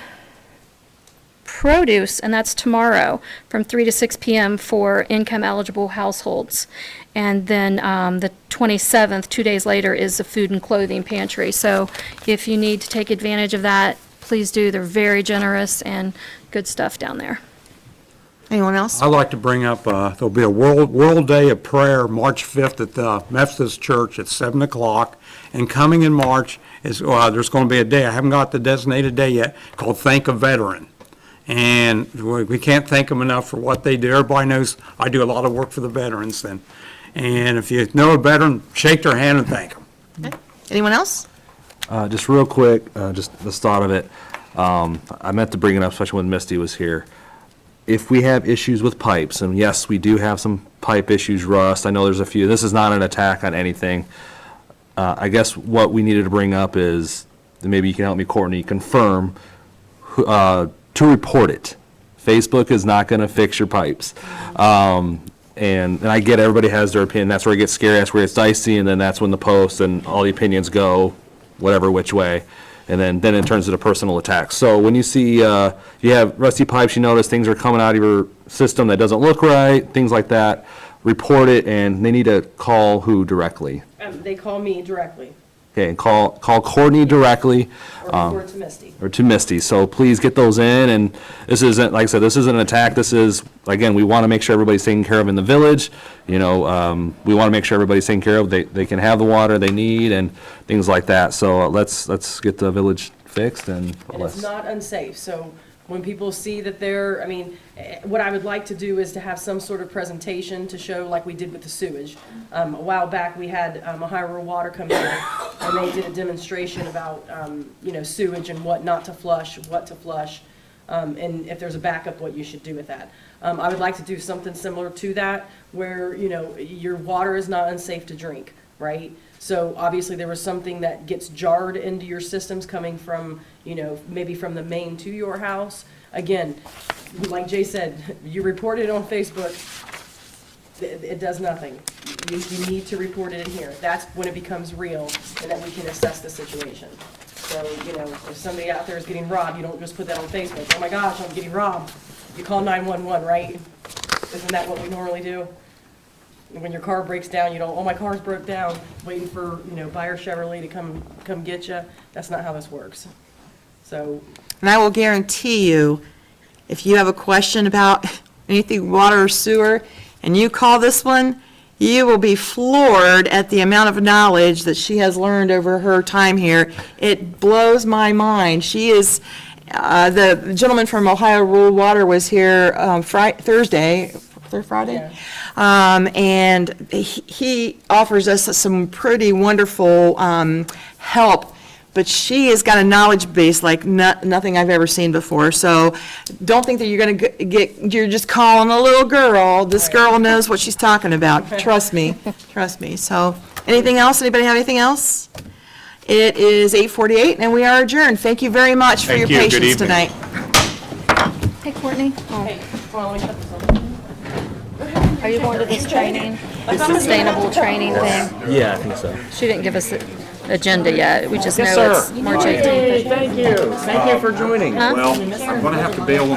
produce, and that's tomorrow from 3 to 6 p.m. for income-eligible households. And then the 27th, 2 days later, is the food and clothing pantry. So if you need to take advantage of that, please do. They're very generous and good stuff down there. Anyone else? I'd like to bring up, there'll be a World Day of Prayer, March 5th at the Methodist Church at 7 o'clock. And coming in March is, there's going to be a day, I haven't got the designated day yet, called Thank a Veteran. And we can't thank them enough for what they do. Everybody knows I do a lot of work for the veterans then. And if you know a veteran, shake their hand and thank them. Okay. Anyone else? Just real quick, just the thought of it. I meant to bring it up, especially when Misty was here. If we have issues with pipes, and yes, we do have some pipe issues, rust, I know there's a few, this is not an attack on anything. I guess what we needed to bring up is, and maybe you can help me, Courtney, confirm to report it. Facebook is not going to fix your pipes. And I get everybody has their opinion. That's where it gets scary. That's where it's dicey, and then that's when the posts and all the opinions go, whatever which way. And then it turns into personal attacks. So when you see you have rusty pipes, you notice things are coming out of your system that doesn't look right, things like that, report it, and they need to call who directly? They call me directly, Okay, and call Courtney directly. or to Misty. Or to Misty. So please get those in, and this isn't, like I said, this isn't an attack. This is, again, we want to make sure everybody's taken care of in the village. You know, we want to make sure everybody's taken care of. They can have the water they need and things like that. So let's get the village fixed and And let's. it's not unsafe, so when people see that they're, I mean, what I would like to do is to have some sort of presentation to show like we did with the sewage. A while back, we had Ohio Rural Water come in, and they did a demonstration about, you know, sewage and what not to flush, what to flush, and if there's a backup, what you should do with that. I would like to do something similar to that, where, you know, your water is not unsafe to drink, right? So obviously there was something that gets jarred into your systems coming from, you know, maybe from the main to your house. Again, like Jay said, you report it on Facebook, it does nothing. You need to report it in here. That's when it becomes real and that we can assess the situation. So, you know, if somebody out there is getting robbed, you don't just put that on Facebook. Oh my gosh, I'm getting robbed. You call 911, right? Isn't that what we normally do? When your car breaks down, you don't, oh, my car's broke down, waiting for, you know, Buyer Chevrolet to come get you. That's not how this works. So, And I will guarantee you, if you have a question about anything water or sewer, and you call this one, you will be floored at the amount of knowledge that she has learned over her time here. It blows my mind. She is, the gentleman from Ohio Rural Water was here Thursday, Friday? Yeah. And he offers us some pretty wonderful help, but she has got a knowledge base like nothing I've ever seen before. So don't think that you're going to you're just calling a little girl. This girl knows what she's talking about. Trust me, trust me. So anything else? Anybody have anything else? It is 8:48 and we are adjourned. Thank you very much for your patience tonight. Hey, Courtney. hey, come on, let me shut this off. Are you going to this training, the sustainable training thing? Yeah, I think so. She didn't give us the agenda yet. We just know Yes, sir. it's March 18th. Thank you. Thank you for joining. Huh? Well, I'm going to have to bail